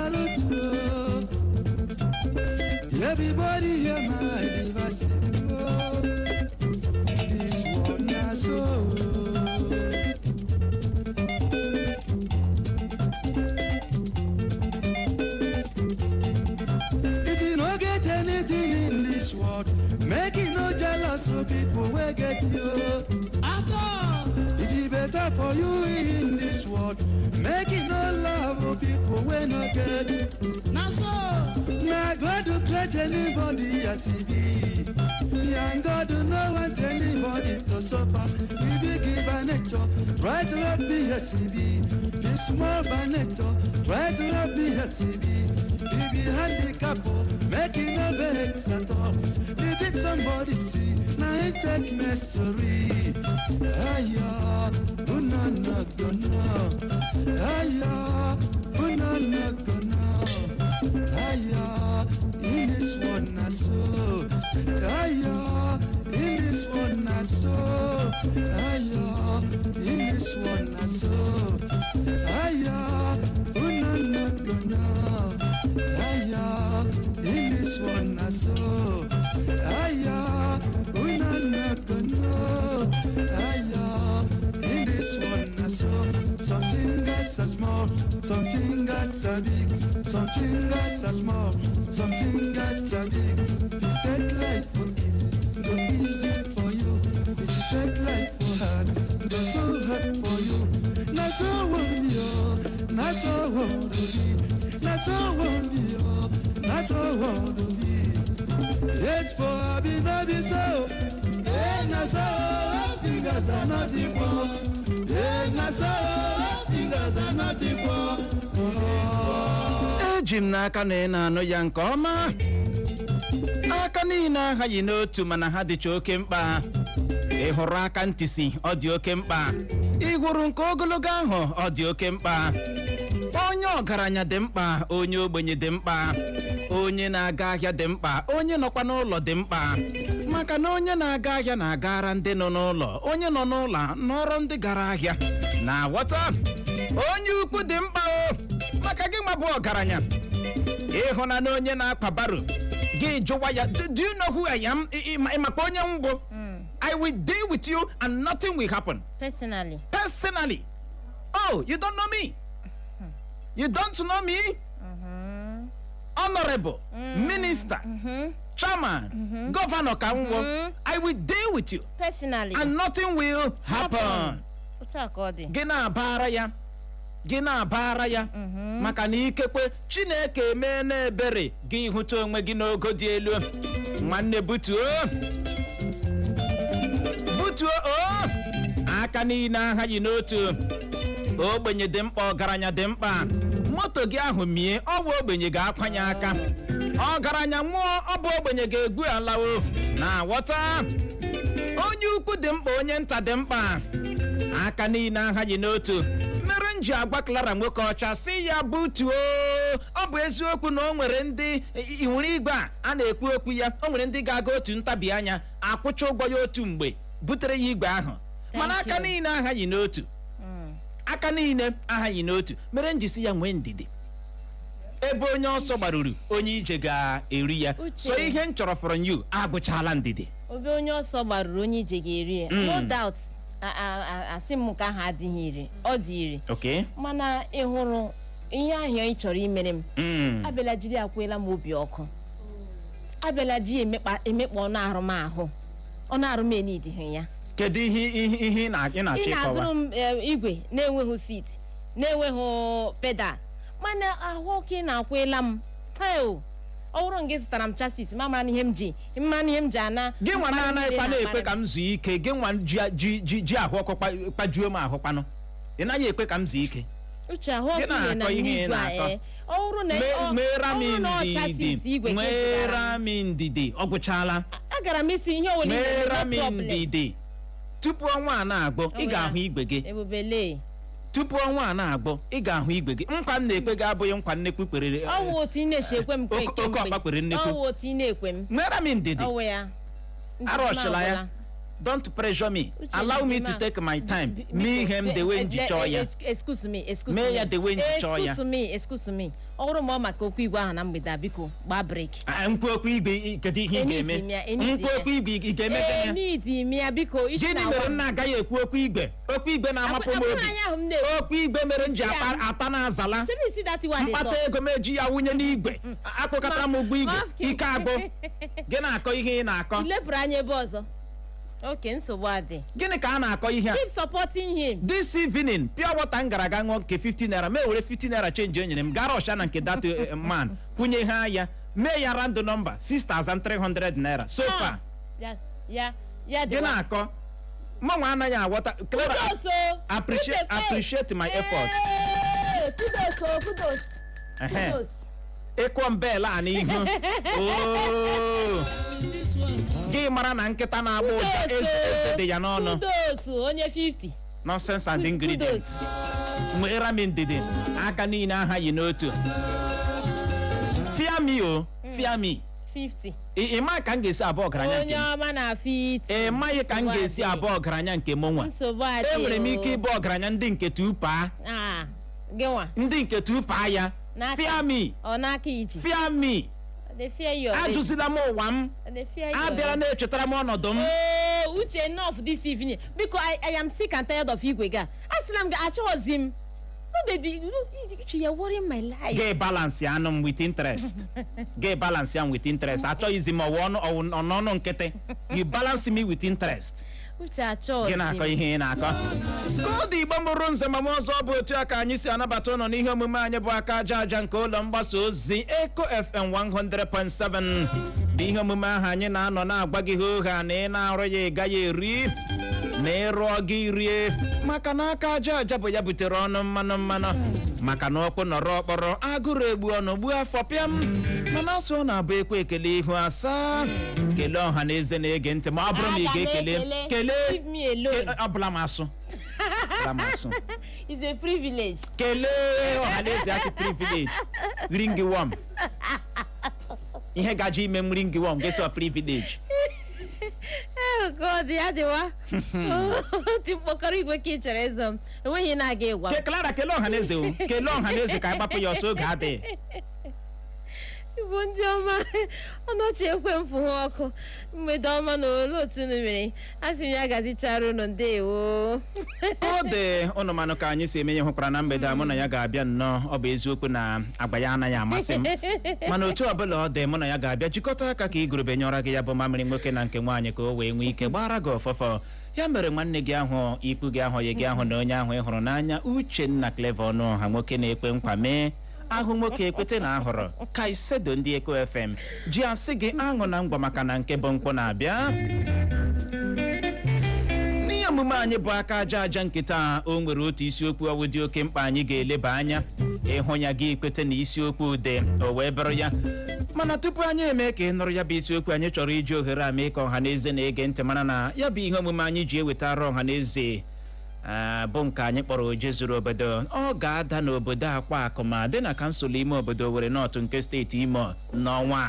salute. Everybody hear my device. This one is so. If you don't get anything in this world, make it no jealous so people will get you. If it better for you in this world, make it no love for people will not get. Now so, now God to create anybody as he be. And God do not want anybody to suffer. If you give by nature, try to help me as he be. Be small by nature, try to help me as he be. If you handicap, make it no vex at all. If it somebody see, now it take mystery. Aya, unana gonna. Aya, unana gonna. Aya, in this one na so. Aya, in this one na so. Aya, in this one na so. Aya, unana gonna. Aya, in this one na so. Aya, unana gonna. Aya, in this one na so. Some fingers are small, some fingers are big. Some fingers are small, some fingers are big. If you take life for easy, go easy for you. If you take life for hard, go so hard for you. Na so won't be oh, na so won't be. Na so won't be oh, na so won't be. H for be no be so. Eh na so fingers are not equal. Eh na so fingers are not equal. Eji m n'aka na ị na-anụ ya nke ọma. Aka niile aghaghị n'otu mana ha dịcha oke mkpa. Ị hụrụ aka ntịsi ọ dị oke mkpa. Ị hụrụ nke ogologo ahụ ọ dị oke mkpa. Onye ọgaranya dị mkpa, onye ogbenye dị mkpa. Onye na-aga ahịa dị mkpa, onye nọkwa n'ụlọ dị mkpa. Maka na onye na-aga ahịa na-agara ndị nọ n'ụlọ, onye nọ n'ụlọ nọrọ ndị gara ahịa. Na ghọta, onye ukwu dị mkpa o. Maka gị nwa bụ ọgaranya. Ịhụna na onye na-akpa baro gị jụwa ya, do you know who I am? Ịmakwa onye mbụ. I will deal with you and nothing will happen. Personally. Oh, you don't know me? You don't know me? Honorable, minister, chairman, governor Kanwo, I will deal with you. Personally. And nothing will happen. Gina bara ya. Maka na ikekwe Chineke eme na ebere gị hụta onwe gị n'ogo dị elu. Nwanne butuo o. Aka niile aghaghị n'otu. Ogbenye dị mkpa, ọgaranya dị mkpa. Moto gị ahụ mie, ọ bụ ogbenye ga-akwanye aka. Ọgaranya nwụọ, ọ bụ ogbenye ga-egwu ala o. Na ghọta, onye ukwu dị mkpa, onye nta dị mkpa. Aka niile aghaghị n'otu. Mere nji agwa Clara nwoke ọcha si ya butuo. Ọ bụ eziokwu na o nwere ndị iwuru igwe a na-ekwu okwu ya. O nwere ndị ga-aga otu ntabi anya akwụcha ụgwọ ya otu mgbe butere ya igwe ahụ. Mana aka niile aghaghị n'otu. Aka niile aghaghị n'otu. Mere nji si ya nwee ndidi. Ebe onye ọsọ gbaruru, onye ije ga-eri ya. So ihe m chọrọ from you agụchala ndidi. Obe onye ọsọ gbaruru, onye ije ga-eri ya. No doubt. Asị m ka ha adịghị iri, ọ dị iri. Okay. Mana ị hụrụ ihe ahụ ị chọrọ imere m. Abịala jiri akwela m obi ọkụ. Abịala ji emekpa ọ na-arụ m ahụ. Ọ na-arụ m enidịghị ya. Kedu ihe na-achị ịkọwa? Ị na-azụrụ m igwe na-enweghị seat, na-enweghị pedal. Mana ahụ ọkụ na-akwela m. Ọ bụrụ na gị zụtara m chassis, mama ihe m ji ana. Gị nwa na-anaghịkwa na-ekwe ka m zuo ike. Gị nwa ji ahụ ọkụ kpajuo m ahụ kpanụ. Ị naghị ekwe ka m zuo ike. Uche ahụ ọkụ na igwe a. Ọ bụrụ Meera m ndidi, ọ gwụchala. Agara m isi ihe onwere meera m ndidi. Tupu ọnwa a na-agbọ, ị ga-ahụ igwe gị. Ebubele. Tupu ọnwa a na-agbọ, ị ga-ahụ igwe gị. Nkwa m na-ekwe gị abụghị nkwa nnekwu kperere. Ọ wụ otu ị na-eche ekwe m oke ọkpa kpere nnekwu. Ọ wụ otu ị na-ekwe m. Meera m ndidi. Ọ wụ ya. Arọchila ya. don't pressure me. Allow me to take my time. Me him the way njichoya. Excuse me. Me ya the way njichoya. Excuse me. Ọrụ m maka okwu igwe ahụ na mgbede biko gba break. Nkwu okwu igwe kedu ihe ga-eme? Nkwu okwu igwe ga-eme gịnị? Need me biko ishi na. Gịnị mere nna agaghị ekwu okwu igwe? Okwu igwe na-amapụ m obi. Okwu igwe mere nji ata na azala. Mkpata ego m eji ya wunye n'igwe. Akpọkọtara m ụgbọ igwe. Ike agụ. Gị na-akọ ihe ị na-akọ. Ilepụrụ anya ebe ọzọ. Okay, nsogbu adị. Gịnị ka a na-akọ ihe a? Keep supporting him. This evening, pure water m gara aga ṅụọ nke 15 naira. Me were 15 naira change o nyere m. Gara ọsha na nke that man. Kwunye ha ya. Mee ya random number 6,300 naira. So far. Ya. Gị na-akọ. Mmanwụ anaghị aghọta. Clara, appreciate my effort. Kudos. Ịkụ mbela a n'ihu. Gị mara na nkịta na-agba ụja eze dị ya n'ọnụ. Kudos onye 50. Nonsense and ingredients. Nwere m ndidi aka niile aha yi n'otu. Fear me o. Fear me. 50. Ịma ka m ga-esi abụọ ọgaranya nke m. Onye ọma na 50. Ịmaghị ka m ga-esi abụọ ọgaranya nke m nwa. Nsogbu adị. Enwere m ike ịbụ ọgaranya ndị nke tupa. Gị nwa. Ndị nke tupa ya. Fear me. Ọ n'aka iji. Fear me. They fear you. Ajụzila m ụwa m. Abịara na-echetara m ọnọdụ m. Oh, Uche, enough this evening. Because I am sick and tired of igwe ga. Asịla m gị achọghịzi m. You're worrying my life. Gay balance ya anụ m with interest. Gay balance ya with interest. Achọghịzi m ọnọnụ nkịtị. You balance me with interest. Uche achọghịzi. Gị na-akọ ihe ị na-akọ. Koodu Igbo mụrụ nze ma ọzọ bụ otu aka anyị si anabata ụnọ n'ihe omume anyị bụ aka aja aja nke ụlọ mgbasa ozi Eko FM 100.7 bụ ihe omume ahụ anyị na-anọ na-agwa gị ụgha na ị na-arụ ya ị gaghị eri na ịrụọ gị rie maka na aka aja aja bụ ya butere ọnụ mmanụ maka na ọkpụ nọrọ ọkpọrọ agụrụ egbu ọnụ gbuo afọ pịam mana asụ ọ na-abụ ekwe ekele ihu asaa kelee ọha na eze na-ege ntị ma ọ bụrụ na ị ga-ekele kelee ọbụla m asụ. It's a privilege. Kelee ọha na eze akị privilege ring worm ihe gaji ime m ring worm gesi ọ privilege. Oh God, ya dịwa. Ti mkpọkọrọ igwe ka ị chere ịzọ m enweghị na-aga ịgwa m. Clara kelee ọha na eze o kelee ọha na eze ka anyị gbapụ ya ọsọ oge adịghị. Igbo ndị ọma ọnọchi ekwe mfụ ha ọkụ mgbede ọma na ole otu unu mere a sị m ya gazichara unu ndewo. Ọ dị ụnụ manụ ka anyị si eme ihe hụkwara na mgbede a mụ na ya ga-abịa nnọọ ọ bụ eziokwu na agba ya anaghị amasị m mana otu ọbụla ọ dị mụ na ya ga-abịa jikọta aka ka igurube nyọrọ gị ya bụ mamịrị nwoke na nke nwaanyị ka o wee nwee ike gbara gị ọfọfọ ya mere nwanne gị ahụ ikwu gị ahụ gị ahụ na onye ahụ ị hụrụ n'anya Uchenna Clever Ọnụọha nwoke na-ekwe nkwa mee ahụ nwoke ekwete na ahụrụ Kaisedo ndị Eko FM ji asị gị aṅụ na ngwa maka na nke bụ nkwụ na-abịa n'ihe omume anyị bụ aka aja aja nkịta o nwere otu isiokwu ọwụ dị oke mkpa anyị ga-eleba anya ịhụ ya gị ekwete na isiokwu ude o wee bụrụ ya mana tupu anyị eme ka ị nụrụ ya bụ isiokwu anyị chọrọ iji ohere a mee ka ọha na eze na-ege ntị mana na ya bụ ihe omume anyị ji ewetara ọha na eze bụ nke anyị kpọrọ oje zuru obodo ọ ga-ada n'obodo Akwa Akụma dị na kansụl ime obodo Owerri North nke steeti Imo n'ọnwa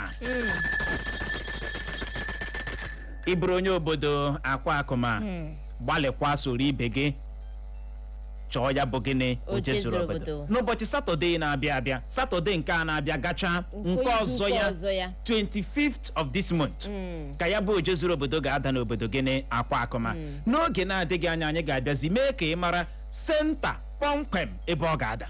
ịbụrụ onye obodo Akwa Akụma gbalịkwa soro ibe gị chọọ ya bụ gịnị oje zuru obodo n'ụbọchị Satọde na-abịa abịa Satọde nke a na-abịa gacha nke ọzọ ya 25th of this month ka ya bụ oje zuru obodo ga-ada n'obodo gịnị Akwa Akụma n'oge na-adịghị anya anyị ga-abịazi mee ka ị mara senta kpọmkwem ebe ọ ga-ada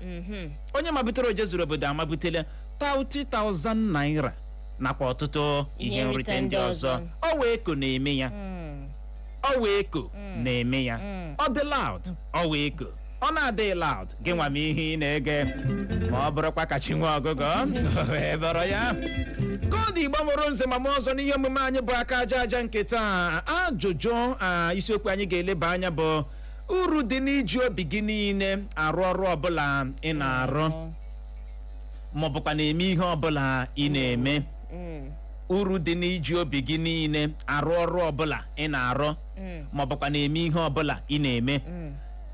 onye mabutere oje zuru obodo amabutela 30,000 naira nakwa ọtụtụ ihe nrite ndị ọzọ ọ wee ko na-eme ya ọ wee ko na-eme ya ọ dị loud ọ wee ko ọ na-adịghị loud gị nwa m ihe ị na-ege ma ọ bụrụkwa ka chi nwe ọgụgọ wee bụrụ ya Koodu Igbo mụrụ nze ma ọzọ n'ihe omume anyị bụ aka aja aja nke taa ajụjụ isiokwu anyị ga-eleba anya bụ uru dị n'iji obi gị niile arụ ọrụ ọbụla ị na-arụ ma ọ bụkwa na-eme ihe ọbụla ị na-eme uru dị n'iji obi gị niile arụ ọrụ ọbụla ị na-arụ ma ọ bụkwa na-eme ihe ọbụla ị na-eme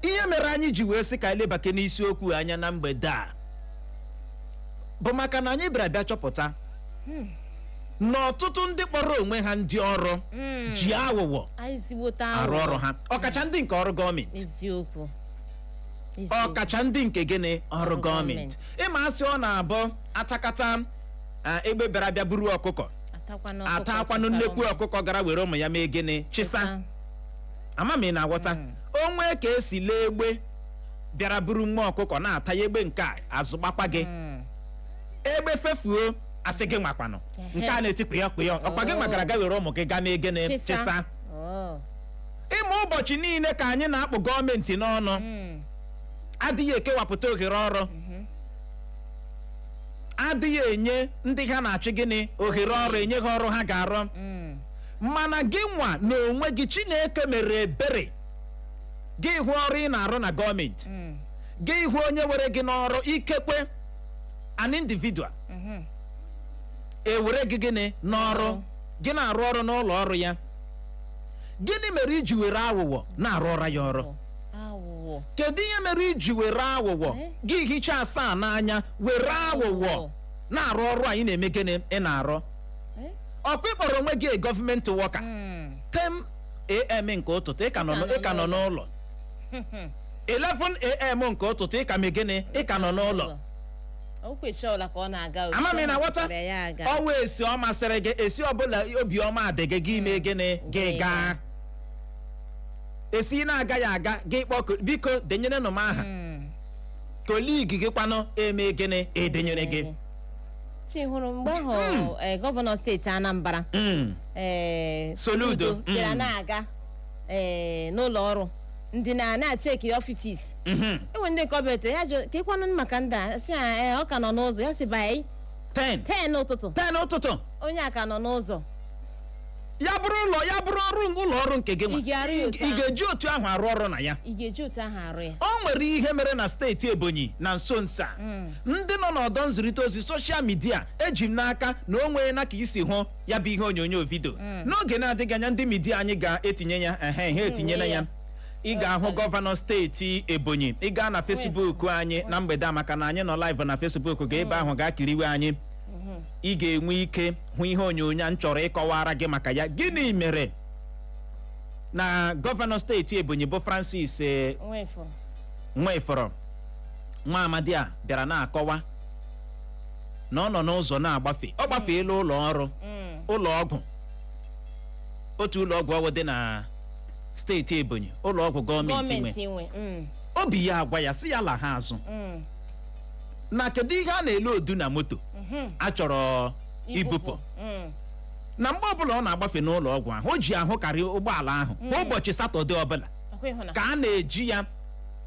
ihe mere anyị ji wee sị ka anyị lebake n'isiokwu anya na mgbede a bụ maka na anyị bịara bịa chọpụta na ọtụtụ ndị kpọrọ onwe ha ndị ọrụ ji aghụghọ arụ ọrụ ha, ọkacha ndị nke ọrụ gọọmenti. Eziokwu. Ọkacha ndị nke gịnị ọrụ gọọmenti. Ịma asị ọ na-abụ atakata egbe bịara bịa buru ọkụkọ atakwanụ nnekwu ọkụkọ gara were ụmụ ya mee gịnị chịsa. Ama m ị na-aghọta. Onwe ka esi lee egbe bịara buru nwa ọkụkọ na-ata ya egbe nke a azụ gbakwa gị. Egbe fefuo asị gị nwakwanụ nke a na-etikpụ ya ọkwa gị magara ga were ụmụ gị gaa mee gịnị chịsa. Ịma ụbọchị niile ka anyị na-akpụ gọọmenti n'ọnụ adịghị ekewapụta ohere ọrụ, adịghị enye ndị ha na-achị gịnị ohere ọrụ, enye ha ọrụ ha ga-arụ. Mana gị nwa na onwe gị Chineke mere ebere gị hụ ọrụ ị na-arụ na gọọmenti, gị hụ onye were gị n'ọrụ, ikekwe an individual ewere gị gịnị n'ọrụ, gị na-arụ ọrụ n'ụlọ ọrụ ya. Gịnị mere iji were aghụghọ na-arụ ọrụ ya ọrụ? Kedu ihe mere iji were aghụghọ gị hicha asaa n'anya were aghụghọ na-arụ ọrụ anyị na-eme gịnị ị na-arụ? Ọkwa ịkpọrọ onwe gị gọọmenti wọka 10 AM nke ụtụtụ ị ka nọ n'ụlọ, 11 AM nke ụtụtụ ị ka mee gịnị ị ka nọ n'ụlọ. Ama m ị na-aghọta. Ọwa esi ọ masịrị gị, esi ọbụla obiọma adị gị gị mee gịnị gị gaa. Esi na-agaghị aga gị kpọọ biko denyere nụ m aha, koligi gị kwanụ eme gịnị edenyere gị. Chihụrụ mgbe ahụ gọvanọ steeti Anambra Soludo bịara na-aga n'ụlọ ọrụ ndị na-acheki ọfisis. Enwe ndị nke ọbịa ya jụ ka ịkwanụ maka ndị a sị ọ ka nọ n'ụzọ, ya sị bai 10 ụtụtụ onye a ka nọ n'ụzọ. Ya bụrụ ụlọ ọrụ nke gị nwa, ị ga-eji otu ahụ arụ ọrụ na ya. O nwere ihe mere na steeti Ebonyi na nso nso a, ndị nọ n'ọdọ nzirịta ozi soshal midia eji m n'aka na o nwee na ka isi hụ ya bụ ihe onyonyo vidio. N'oge na-adịghị anya ndị midia anyị ga-etinye ya ha etinyela ya. Ị ga-ahụ gọvanọ steeti Ebonyi, ị gaa na Facebook anyị na mgbede a maka na anyị nọ live na Facebook, ga ebe ahụ ga-akiriwe anyị. Ị ga-enwe ike hụ ihe onyonyo m chọrọ ịkọwara gị maka ya. Gịnị mere na gọvanọ steeti Ebonyi bụ Francis Nwefọrọ nwa amadi a bịara na-akọwa na ọ nọ n'ụzọ na-agbafe, ọ gbafeela ụlọ ọrụ, ụlọ ọgwụ, otu ụlọ ọgwụ ọwụ dị na steeti Ebonyi, ụlọ ọgwụ gọọmenti nwe. Obi ya agwa ya sị ya la ha azụ na kedu ihe a na-ele odu na moto a chọrọ ibupụ. Na mgbe ọbụla ọ na-agbafe n'ụlọ ọgwụ ahụ, o ji ahụ karị ụgbọala ahụ kwa ụbọchị Satọde ọbụla ka a na-eji ya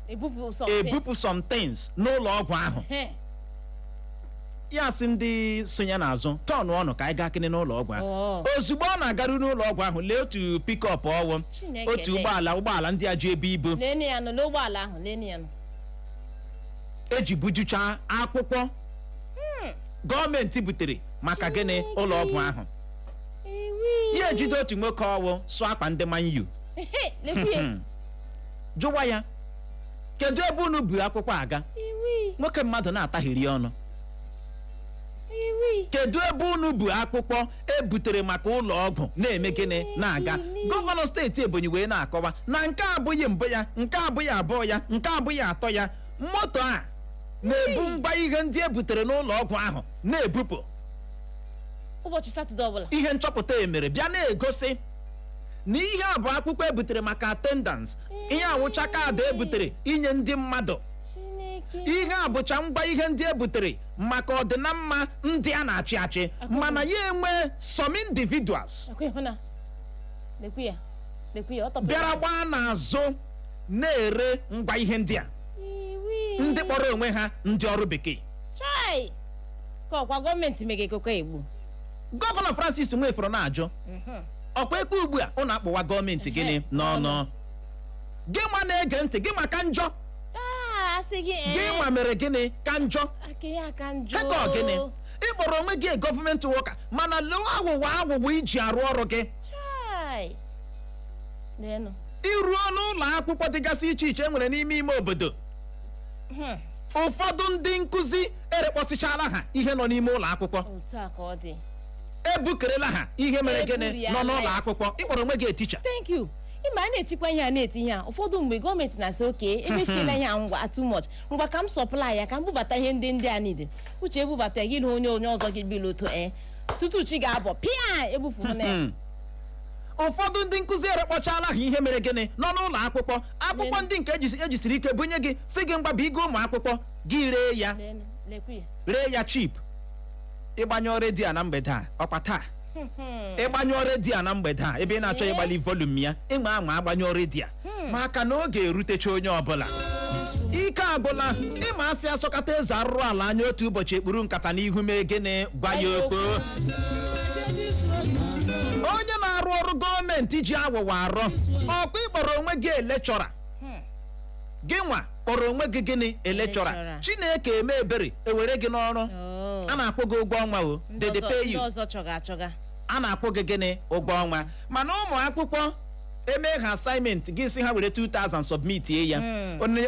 ebupụ some things n'ụlọ ọgwụ ahụ. Ya sị ndị sonye n'azụ tọnụ ọnụ ka anyị gaa kene n'ụlọ ọgwụ ahụ. Ozugbo ọ na-agaru n'ụlọ ọgwụ ahụ, lee otu pikọp ọwụ, otu ụgbọala ndị a ji ebu ibu eji bujucha akwụkwọ gọọmenti butere maka gịnị ụlọ ọgwụ ahụ. Ya ejide otu nwoke ọwụ sụọ akpa ndị Man U, jụwa ya kedu ebe unu bu akwụkwọ aga? Nwoke mmadụ na-ataghịrị ọnụ. Kedu ebe unu bu akwụkwọ ebutere maka ụlọ ọgwụ na-eme gịnị na-aga? Gọvanọ steeti Ebonyi wee na-akọwa na nke abụghị mbụ ya, nke abụghị abụọ ya, nke abụghị atọ ya. Moto a na-ebu ngwa ihe ndị ebutere n'ụlọ ọgwụ ahụ na-ebupụ ụbọchị Satọde ọbụla. Ihe nchọpụta emere bịa na-egosi na ihe a bụ akwụkwọ ebutere maka attendance, ihe awụcha kaadị ebutere inye ndị mmadụ, ihe a bụcha ngwa ihe ndị ebutere maka ọdịnamma ndị a na-achị achị. Mana ya enwe some individuals bịara gbaa n'azụ na-ere ngwa ihe ndị a, ndị kpọrọ onwe ha ndị ọrụ bekee. Ka ọkwa gọọmenti megekọkọ egbu. Gọvanọ Francis Nwefọrọ na-ajụ ọkwa ekwe ugbu a ọ na-akpọwa gọọmenti gịnị n'ọnụ? Gị nwa na-ege ntị, gị maka njọ gị nwa mere gịnị ka njọ? Hekọ gịnị? Ịkpọrọ onwe gị gọọmenti wọka mana lewe aghụghọ iji arụ ọrụ gị. Iruo n'ụlọ akwụkwọ dịgasị iche iche enwere n'ime ime obodo, ụfọdụ ndị nkụzi erekpọsịchala ha ihe nọ n'ime ụlọ akwụkwọ. ebukerela ha ihe mere gịnị nọ n'ụlọ akwụkwọ ịkpọrọ onwe gị teacher. Thank you. Ịma a na-etikwa ihe a na-eti ihe a ụfọdụ mgbe gọọmenti na-asị oke emetila ihe a ngwa too much ngwa ka m supply ya ka m bubata ihe ndị a niile uche ebubata gị na onye ọzọ gị bilo to tutu chi ga-abọ pịa ebufuru na ya. Ụfọdụ ndị nkụzi erekpọchala ha ihe mere gịnị nọ n'ụlọ akwụkwọ ndị nke ejisiri ike bunye gị si gị mgba bigo ụmụ akwụkwọ gị ree ya chip. Ịgbanyụọ redio na mgbede a ọkwa taa ịgbanyụọ redio na mgbede a ebe ị na-achọ ịgbali volum ya ịma agbanyụọ redio maka na oge erutecha onye ọbụla ike agwụla ịma asị asọkata eze arụrụ ala anya otu ụbọchị ekpuru nkata n'ihu mee gịnị gwa ya okpo. Onye na-arụ ọrụ gọọmenti ji aghụghọ arọ ọkwa ịkpọrọ onwe gị elekchọra gị nwa kpọrọ onwe gị gịnị elekchọra Chineke eme ebere ewere gị n'ọrụ a na-akwụ gị ụgwọ ọnwa o they pay you a na-akwụ gị gịnị ụgwọ ọnwa mana ụmụ akwụkwọ eme ha assignment gị si ha were 2000 submit ya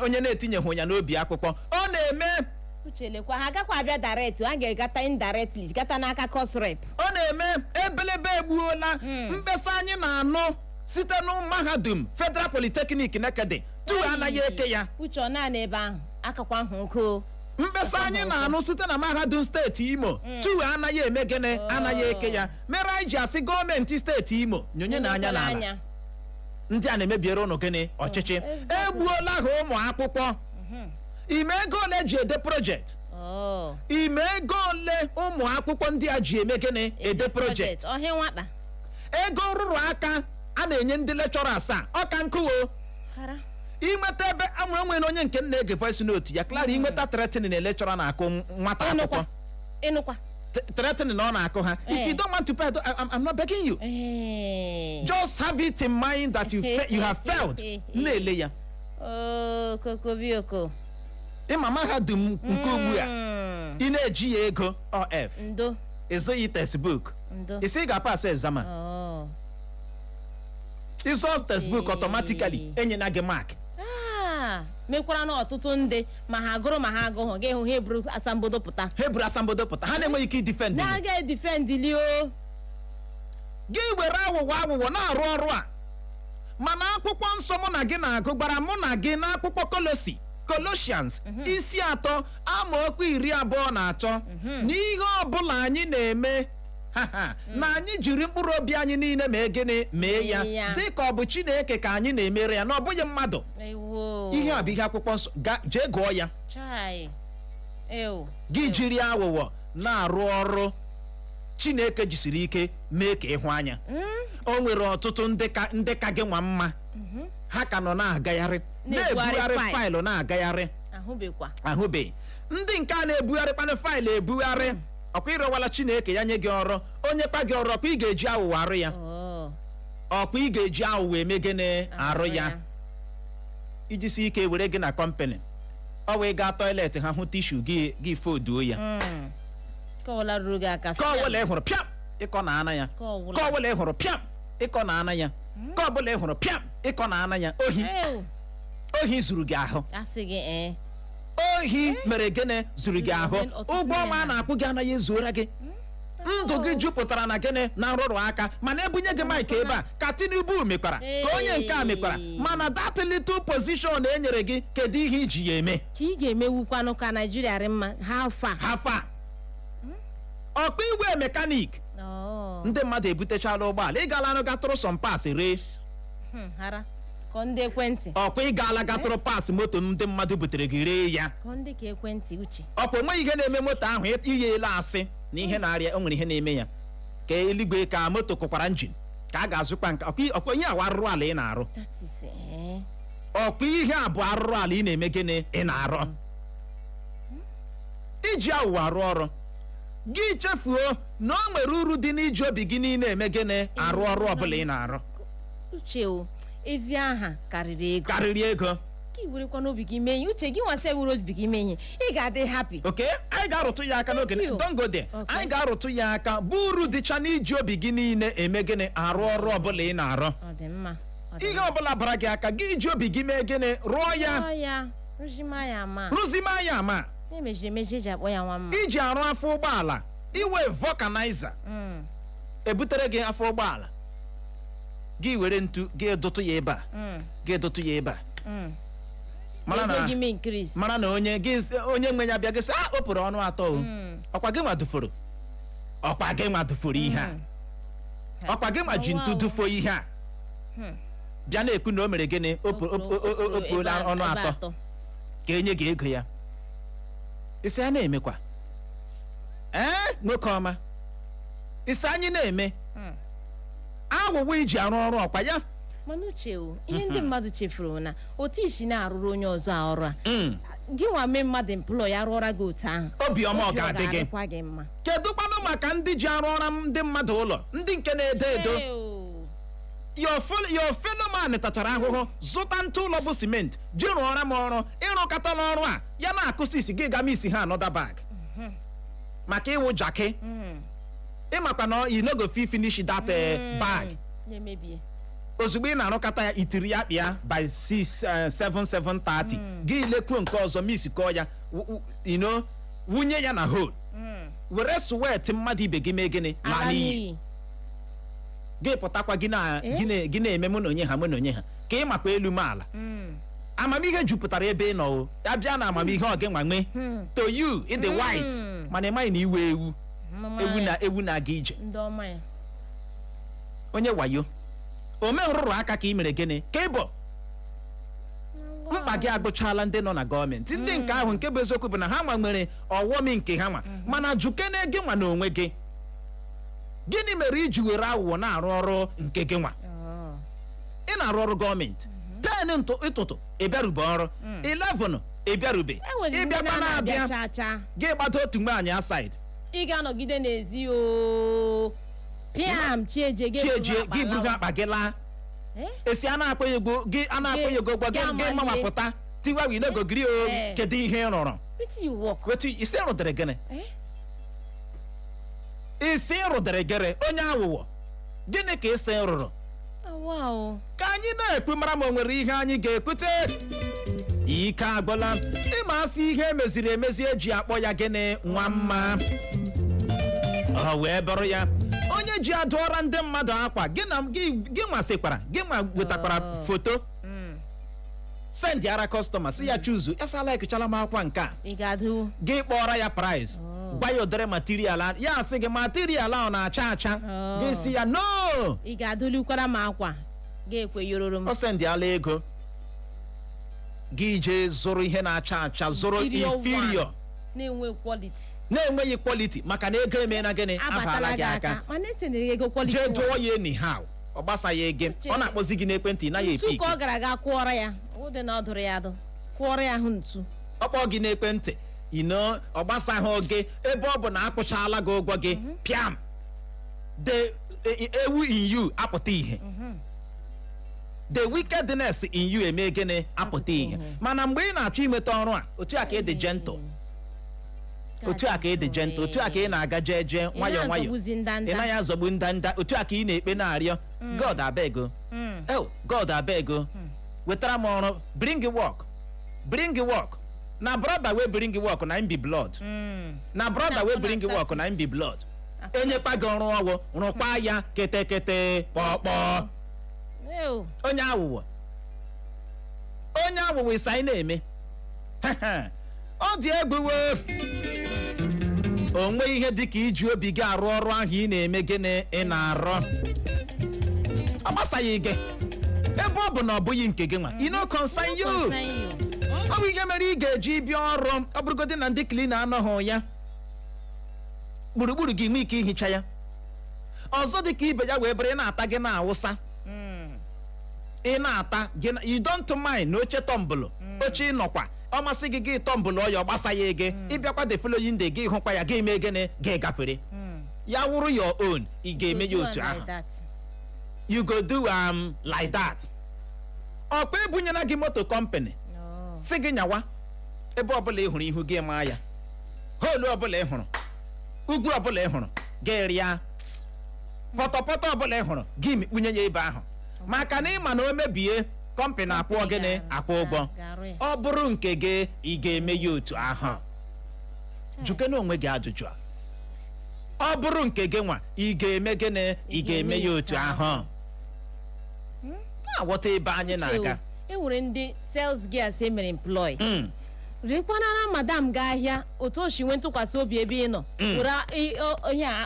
onye na-etinyeghị ya n'obi akwụkwọ ọ na-eme uchelekwa ha agakwa abịa direct ha ga-egata indirectly gata n'aka course rep. Ọ na-eme ebelebe egbuola mkpesa anyị na-anụ site na mahadum Federal Polytechnic Nekede tupu anaghị eke ya uche ọ na-ana ebe ahụ akakwa ahụ nko mkpesa anyị na-anụ site na mahadum steeti Imo tupu anaghị eme gịnị anaghị eke ya mere anyị ji asị gọọmenti steeti Imo nyonye n'anya n'ala ndị a na-emebiere ụnụ gịnị ọchịchị egbuola ha ụmụ akwụkwọ ime ego ole ji ede projekti ime ego ole ụmụ akwụkwọ ndị a ji eme gịnị ede projekti ego rụrụ aka a na-enye ndị lekchọra asaa ọka nkụwo inweta ebe enwere onye nke na-ege voice note ya Clara inweta threatening na lekchọra na-akụ nwata akwụkwọ threatening na ọ na-akụ ha if you don't want to pay I'm not begging you just have it in mind that you have failed na-ele ya kokobioko ịma mahadum nke ugbu a ị na-eji ya ego OF ezoghị textbook isi ị ga-pass exam ịzọ textbook automatically enyena gị mark mekwara na ọtụtụ ndị ma ha agụrụ ma ha agụghị ga-ehụ ha eburu asambodo pụta ha na-enweghị ike idefend na-aga edifendili o gị were aghụghọ na-arụ ọrụ a mana akwụkwọ nsọ mụ na gị na-agụ gbara mụ na gị n'akwụkwọ Collosians isi 3 amaokwu 23 n'ihe ọbụla anyị na-eme na anyị jiri mkpụrụ obi anyị niile mee gịnị mee ya dịka ọ bụ Chineke ka anyị na-emere ya na ọ bụghị mmadụ ihe a bụ ihe akwụkwọ nsọ jee gụọ ya gị jiri aghụghọ na-arụ ọrụ Chineke jisiri ike mee ka ịhụ anya o nwere ọtụtụ ndị ka gị nwa mma ha ka nọ na-agagharị na-ebugharị faịlụ na-agagharị ahụbeghị ndị nke a na-ebugharịkwanụ faịlụ ebugharị ọkwa ịrọwala Chineke ya nye gị ọrụ onye kpa gị ọrụ ọkwa ị ga-eji aghụghọ arụ ya ọkwa ị ga-eji aghụghọ eme gịnị arụ ya iji si ike were gị na kọmpanị ọ wee gaa toilet ha hụ tishu gị foduo ya ka ọ bụla ị hụrụ pịam ịkọ na ana ya ka ọ bụla ị hụrụ pịam ịkọ na ana ya ka ọ bụla ị hụrụ pịam ịkọ na ana ya ohi zuru gị ahụ ohi mere gịnị zuru gị ahụ ụgwọ ọnwa a na-akwụ gị anaghị ezuora gị ndụ gị jupụtara na gịnị na nrụrụ aka mana ebunye gị maịk ebe a ka Tinubu mekwara ka onye nke a mekwara mana that little position enyere gị kedu ihe iji ya eme ka ị ga-emewukwanụ ka Naijiria dị mma hafa ọkpa igwe mekanik ndị mmadụ ebutechala ụgbọala ị gaala gatụrụ some pass ree ọkwa ị gaala gatụrụ pass moto ndị mmadụ butere gị ree ya ọkwa onweghị ihe na-eme moto ahụ iyeela asị na ihe na-arịa o nwere ihe na-eme ya ka eluigwe ka moto kụkwara njin ka a ga-azụkwa nke ọkwa ihe awa arụrụ ala ị na-arụ ọkwa ihe a bụ arụrụ ala ị na-eme gịnị ị na-arụ iji aghụghọ arụ ọrụ gị chefuo na o nwere uru dị n'iji obi gị niile eme gịnị arụ ọrụ ọbụla ị na-arụ ezi aha karịrị ego ka iwerekwa n'obi gị mee ihe uche gị nwasị ewere obi gị mee ihe ị ga-adị happy anyị ga-arụtụ ya aka n'oge don't go there anyị ga-arụtụ ya aka bụ uru dịcha n'iji obi gị niile eme gịnị arụ ọrụ ọbụla ị na-arụ ihe ọbụla bara gị aka gị iji obi gị mee gịnị rụọ ya rụzima ya ama iji arụ afọ ụgbọala iwe vulcanizer ebutere gị afọ ụgbọala gị were ntu gị dụtụ ya ebe a mara na onye nwe ya bịa gị sị o pụrụ ọnụ atọ o ọkwa gị nwa dufuru ihe a ọkwa gị nwa ji ntu dufuo ihe a bịa na-ekwu na o mere gịnị o pụola ọnụ atọ ka enye gị ego ya isi a na-emekwa nwoke ọma isi anyị na-eme aghụghọ iji arụ ọrụ ọkwa ya mana uche ihe ndị mmadụ chefuru na otu isi na-arụrụ onye ọzọ ọrụ a gị nwa mee mmadụ employ ya rụọra gị otu ahụ obiọma ọ ga-adị gị kedu kwanụ maka ndị ji arụ ọrụ ndị mmadụ ụlọ ndị nke na-edo edo your fenoman tachara ahụhụ zụta ntụ ụlọ bụ simenti ji rụọra m ọrụ ịrụkọta n'ọrụ a ya na-akụsi isi gị ga m isi ha another bag maka ịwụ jaki ịmakwa na you no go fit finish that bag ozugbo ị na-arụkọta ya itiri ya kpịa by 7:30 gị lekwuo nke ọzọ ma isikọ ya wunye ya na hole were sweat mmadụ ibe gị mee gịnị na n'iyi gị pụtakwa gị na-eme mụ na onye ha ka ị makwa elu m ala amamihe jupụtara ebe ị nọ ya bịa na amamihe ọ gị nwa nwee to you in the wise mana ị maghị na iwe ewu na-aga ije onye wayo ome nrụrụ aka ka ị mere gịnị ka ị bụ mkpa gị agụchala ndị nọ na gọọmenti ndị nke ahụ nke bụ eziokwu bụ na ha nwa nwere ọghọm nke ha nwa mana jukene gị nwa na onwe gị gịnị mere iji were aghụghọ na-arụ ọrụ nke gị nwa ị na-arụ ọrụ gọọmenti 10 ụtụtụ ịbịarube ọrụ 11 ịbịarube ịbịakwa na-abịa gị gbado otu nwaanyị asaid ị ga-anọgide n'ezi pịam chieje gị buru akpa gị laa esi a na-akpọ ya ego gị gwa gị mawapụta tiwa wi nego giri kedu ihe ị rụrụ isi rụdere gịnị onye aghụghọ gịnị ka isi rụrụ ka anyị na-ekwu mara ma o nwere ihe anyị ga-ekwute ike agwụla ịma asị ihe emeziri emezi eji akpọ ya gịnị nwa mma ọ wee bụrụ ya onye ji adụọra ndị mmadụ akwa gị nwasịkwara gị nwa wetakwara foto sendịara kọstọma si ya chuzu esala ekechala m akwa nke a gị kpọọrọ ya price gwa ya ụdịrị material ya asị gị material ahụ na-acha acha gị si ya no ị ga-adụlikwara m akwa ga-ekweyororo m ọ sendịala ego gị jee zụrụ ihe na-acha acha zụrụ inferior na-enweghị quality maka na ego emeela gịnị abala gị aka jee dụọ ya anyhow ọ gbasaghị ego ọ na-akpọzi gị n'ekwentị na ya epik ọ gara aga kwụọrọ ya ụdị na ọ dụrụ ya adụ kwụọrọ ya ahụ ntu ọ kpọọ gị n'ekwentị ọ gbasaghị gị ebe ọ bụ na akpụchala gị ụgwọ gị pịam the ewu in you apụta ihe the wickedness in you eme gịnị apụta ihe mana mgbe ị na-achọ imeta ọrụ a otu a ka ị dị gentle otu a ka ị dị gentle otu a ka ị na-aga jee nwayọọ nwayọọ ị naghị azọgbu ndanda otu a ka ị na-ekpe na-arịọ God abeg God abeg wetara m ọrụ bring work na brother wey bring work na him be blood na brother wey bring work na him be blood enyekwa gị ọrụ ọgwụ rụkwa ya ketekete kpọkpọ onye aghụghọ isi anyị na-eme ọ dị egbuwo onwe ihe dịka iji obi gị arụ ọrụ ahụ ị na-eme gịnị ị na-arụ ọ gbasaghị gị ebe ọ bụ na ọ bụghị nke gị nwa no concern you ọ bụ ihe mere ị ga-eji bịa ọrụ ọ bụrụgodị na ndị klina anọghị ya gburugburu gị nwee ike ihicha ya ọzọ dịka ibe ya wee bụrụ ị na-ata gị na-awụsa ị na-ata gị you don't mind na oche tọmbụlụ oche ịnọkwa ọ masị gị gị tọmbụlụ ọya ọ gbasaghị gị ịbịakwa the following day gị hụkwa ya gị mee gịnị gị gafere ya wụrụ your own ị ga-eme ya otu ahụ you go do like that ọkpa ebunyela gị moto kọmpanị si gị nyawa ebe ọbụla ị hụrụ ihu gị maa ya holu ọbụla ị hụrụ ugwu ọbụla ị hụrụ gị rịa pọtọpọtọ ọbụla ị hụrụ gị mikpunye ya ebe ahụ maka na ịma na o mebie kọmpanị akwụọ gịnị akwụ ụgwọ ọ bụrụ nke gị ị ga-eme ya otu ahụ jukene onwe gị ajụjụ a ọ ọ bụrụ nke gị nwa ị ga-eme gịnị ị ga-eme ya otu ahụ na-aghọta ebe anyị na-aga. E nwere ndị sales girls emere employ rikwanara madam gaa ahịa otu o si nwee ntụkwasị obi ebe ị nọ were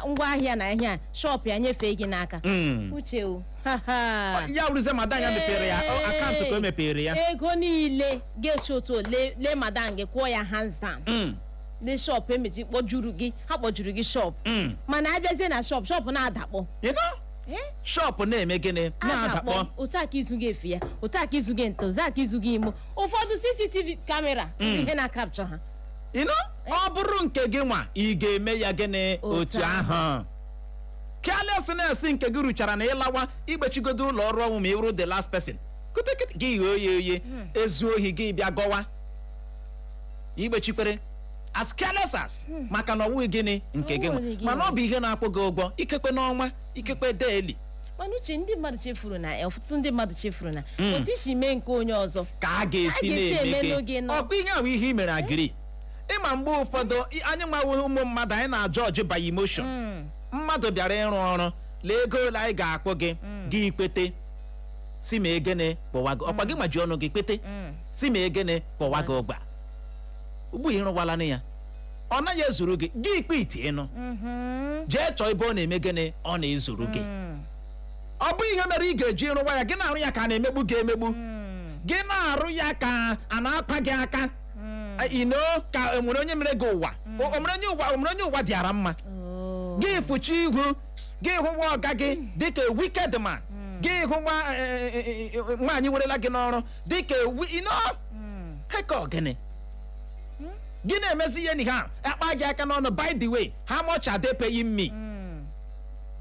ngwa ahịa na ahịa shop ya nyefee gị n'aka uche ya wụrụzie madam ya mepere ya akaụntụ ka o mepere ya ego niile ga-echi otu lee madam gị kwụọ ya hands down le shop emechi kpọjuru gị ha kpọjuru gị shop mana abịazie na shop na-adakpọ shop na-eme gịnị na-adakpọ otu aka izu gị efi ya otu aka izu gị nta otu aka izu gị imo ụfọdụ CCTV kamera ihe na-akapchọ ha ọ bụrụ nke gị nwa ị ga-eme ya gịnị otu ahụ carelessness nke gị ruchara na ịlawa igbechigodo ụlọ ọrụ ọnwụ ma ị bụrụ the last person gị ghee oye ezu ohi gị bịa gọwa igbechikwere as careless as maka na ọnwụghị gịnị nke gị nwa mana ọ bụ ihe na-akwụ gị ụgwọ ikekwe n'ọnwa ikekwe daily mana uche ndị mmadụ chefuru na ọtụtụ ndị mmadụ chefuru na otu isi mee nke onye ọzọ ka a ga-esi na-eme gị ọkwa ihe ahụ ihe i mere agiri ịma mgbe ụfọdụ anyị nwawo ụmụ mmadụ anyị na-ajọjụ by emotion mmadụ bịara ịrụ ọrụ lee ego ole anyị ga-akpọ gị gị ikpete si ma egene kpọwa gị ọkwa gị ma ji ọnụ gị kpete si ma egene kpọwa gị ụgba ugbu ịrụwala na ya ọ naghị ezuru gị gị ikpe iti ịnụ jee chọọ ebe ọ na-eme gịnị ọ na-ezuru gị ọ bụ ihe mere ị ga-eji rụwa ya gị na-arụ ya ka a na-emegbu gị emegbu gị na-arụ ya ka a na-akpa gị aka ino ka enwere onye mere gị ụwa omere onye ụwa dịara mma gị fụchi ihu gị hụwa ọga gị dịka wicked man gị hụwa nwaanyị werela gị n'ọrụ dịka heka ogene gị na-emezi ihe n'ihe a akpa gị aka n'ọnụ by the way how much are they paying me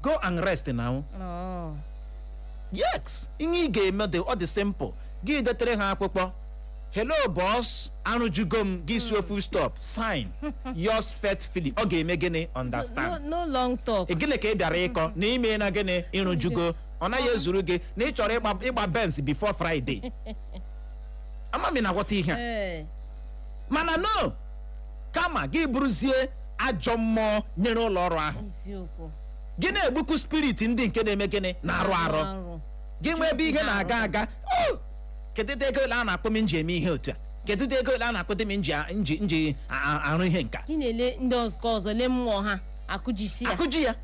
go and rest now yes ihe ị ga-eme ọ dị simple gị detere ha akwụkwọ hello boss arụjugo m gị suo full stop sign yours faithfully ọ ga-eme gịnị understand no long talk gịnị ka ị bịara ịkọ na ime na gịnị ịrụjugo ọ naghị ezuru gị na ị chọrọ ịgba Benz before Friday amami na-aghọta ihe a mana no kama gị bụrụzie ajọ mmụọ nyere ụlọ ọrụ ahụ gị na-egbukwu spirit ndị nke na-eme gịnị na-arụ arụ gị nwee ebe ihe na-aga aga kedu ego ole a na-akpọ m nji eme ihe otu a kedu ego ole a na-akpọ m nji arụ ihe nka gị na-ele ndị ọzọ lee mmụọ ha akụji ya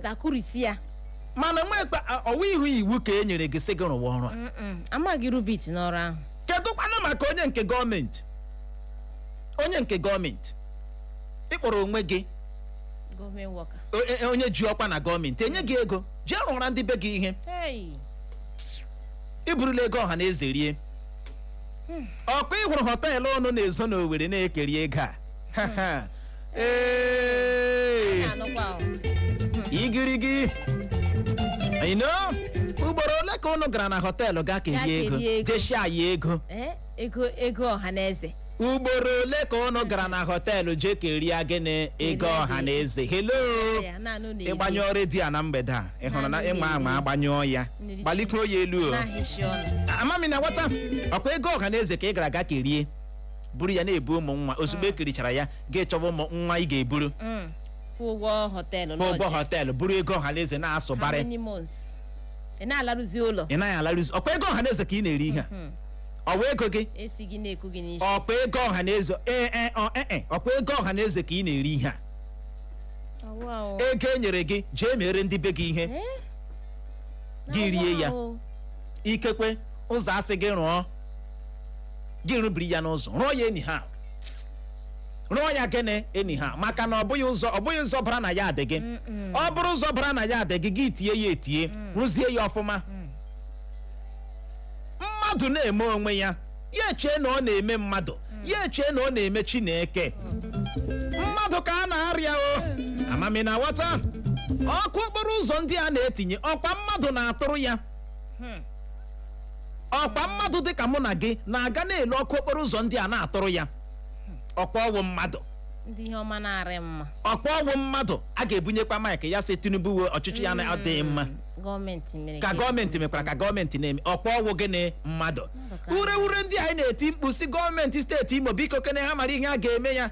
akụrisi ya mana nwekwa ọwa ihu iwu ka e nyere gị sị gị rụwa ọrụ a amaghị rubit n'ọrụ ahụ kedu kwanụ maka onye nke gọọmenti ịkpọrọ onwe gị onye ji ọkwa na gọọmenti enye gị ego jee rụra ndị be gị ihe iburula ego ọha na eze rie ọkwa ịhụrụ họteelụ ọnụ na-ezo n'Owerri na-ekeri ego a igirigi ugboro ole ka unu gara na họteelụ gaa kerie ego jeshia ya ego ọha na eze ugboro ole ka unu gara na họteelụ jee kerie gịnị ego ọha na eze hello ịgbanyụọ redio na mgbede a ị hụrụ na ịma ama agbanyụọ ya gbalikwuo ya elu amami na nwata ọkwa ego ọha na eze ka ị gara aga kerie buru ya na-ebu ụmụ nwa ozugbo ekerichara ya ga-echọba ụmụ nwa ị ga-eburu ụgwọ họteelụ buru ego ọha na eze na-asụbarị ị na-alarụzi ụlọ ị naghị alarụzi ọkwa ego ọha na eze ka ị na-eri ihe a ọwa ego gị ọkwa ego ọha na eze ọkwa ego ọha na eze ka ị na-eri ihe a ego e nyere gị jee mere ndị be gị ihe gị rie ya ikekwe ụzọ asị gị rụọ gị rụbiri ya n'ụzọ rụọ ya enyi ha rụọ ya gịnị enyi ha maka na ọ bụghị ụzọ bara na ya adị gị ọ bụrụ ụzọ bara na ya adị gị gị tie ya etie rụzie ya ọfụma mmadụ na-eme onwe ya ya echee na ọ na-eme mmadụ ya echee na ọ na-eme Chineke mmadụ ka a na-arịa amami na ghọta ọkụ okporo ụzọ ndị a na-etinye ọkwa mmadụ na-atụrụ ya ọkwa mmadụ dịka mụ na gị na-aga na-ele ọkụ okporo ụzọ ndị a na-atụrụ ya ọkwa ọwụ mmadụ ọkwa ọwụ mmadụ a ga-ebunyekwa maịkị ya sị Tinubu wee ọchịchị ya na-adịghị mma ka gọọmenti mekwara ka gọọmenti na-eme ọkwa ọwụ gịnị mmadụ ure ndị anyị na-eti mkpu si gọọmenti steeti Imo biko kene ha mara ihe a ga-eme ya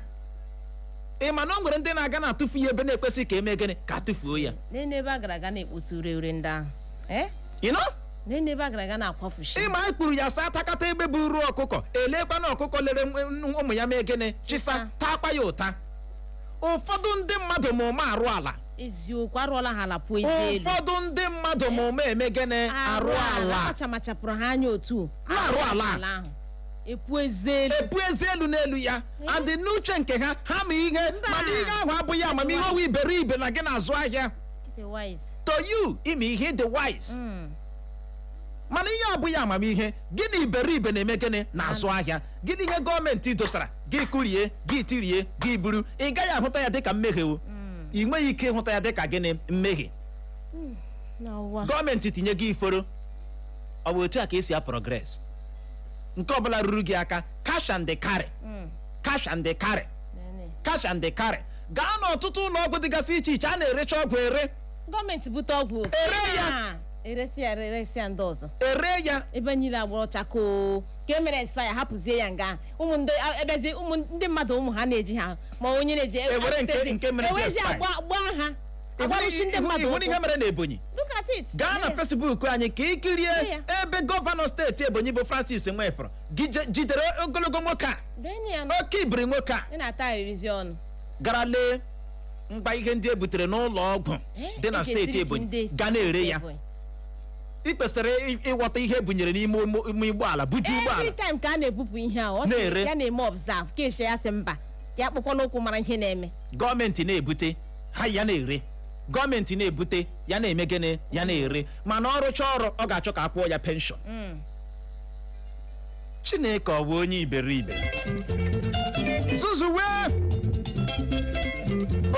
ị ma na o nwere ndị na-aga na-atụfu ihe ebe na-ekwesị ka eme gịnị ka atụfuo ya n'ebe a gara aga na-ekposi ure ndị ahụ n'ebe a gara aga na-akwafushi ịma ekpuru ya saa takata ebe bụ ruo ọkụkọ elekwa na ọkụkọ lere ụmụ ya mee gịnị chisa takwa ya ụta ụfọdụ ndị mmadụ ma ụma arụ ala eziokwu arụọla ha ala pụọ ezi elu ụfọdụ ndị mmadụ ma ụma eme gịnị arụ ala achamachapụrụ ha anya otu na-arụ ala ahụ epu ezi elu n'elu ya adị n'uche nke ha ma ihe mana ihe ahụ abụghị amamihe ọwa iberibe na gị na-azụ ahịa to you ime ihe dị wise mana ihe abụghị amamihe gịnị iberibe na-eme gịnị na-azụ ahịa gịnị ihe gọọmenti dosara gị kụrie gị tirie gị buru ị gaghị ahụta ya dịka mmehie o ị nweghị ike ịhụta ya dịka gịnị mmehie gọọmenti tinye gị iforo ọ bụ otu a ka esi a progress nke ọbụla ruru gị aka cash and carry cash and carry cash and carry gaa n'ọtụtụ ụlọ ọgwụ dịgasị iche iche a na-erecha ọgwụ ere gọọmenti bute ọgwụ ere ya eresi ya ndị ọzọ ere ya ebe niile agbụrụ chako ka e mere expire hapụzie ya nga ụmụ ndị mmadụ ụmụ ha na-eji ha ma onye na-eji ewezi agba ha agbarụchi ndị mmadụ ụkwụ ihe mere na Ebonyi gaa na Facebook anyị ka ị kirie ebe gọvanọ steeti Ebonyi bụ Francis Nwefọrọ jidere ogologo nwoke a oke ibiri nwoke a gara lee mgba ihe ndị e butere n'ụlọ ọgwụ dị na steeti Ebonyi ga na-ere ya ị kwesịrị ịghọta ihe ebunyere n'ime ụgbọala buju ụgbọala every time ka a na-ebupụ ihe a ọ sị ya na-eme observe ka eshe ya sị mba ya akpụkpọ n'ụkwụ mara ihe na-eme gọọmenti na-ebute ha ya na-ere gọọmenti na-ebute ya na-eme gịnị ya na-ere mana ọrụcha ọrụ ọ ga-achọ ka a kwụọ ya penshọn Chineke ọ bụ onye iberibe zuzuwe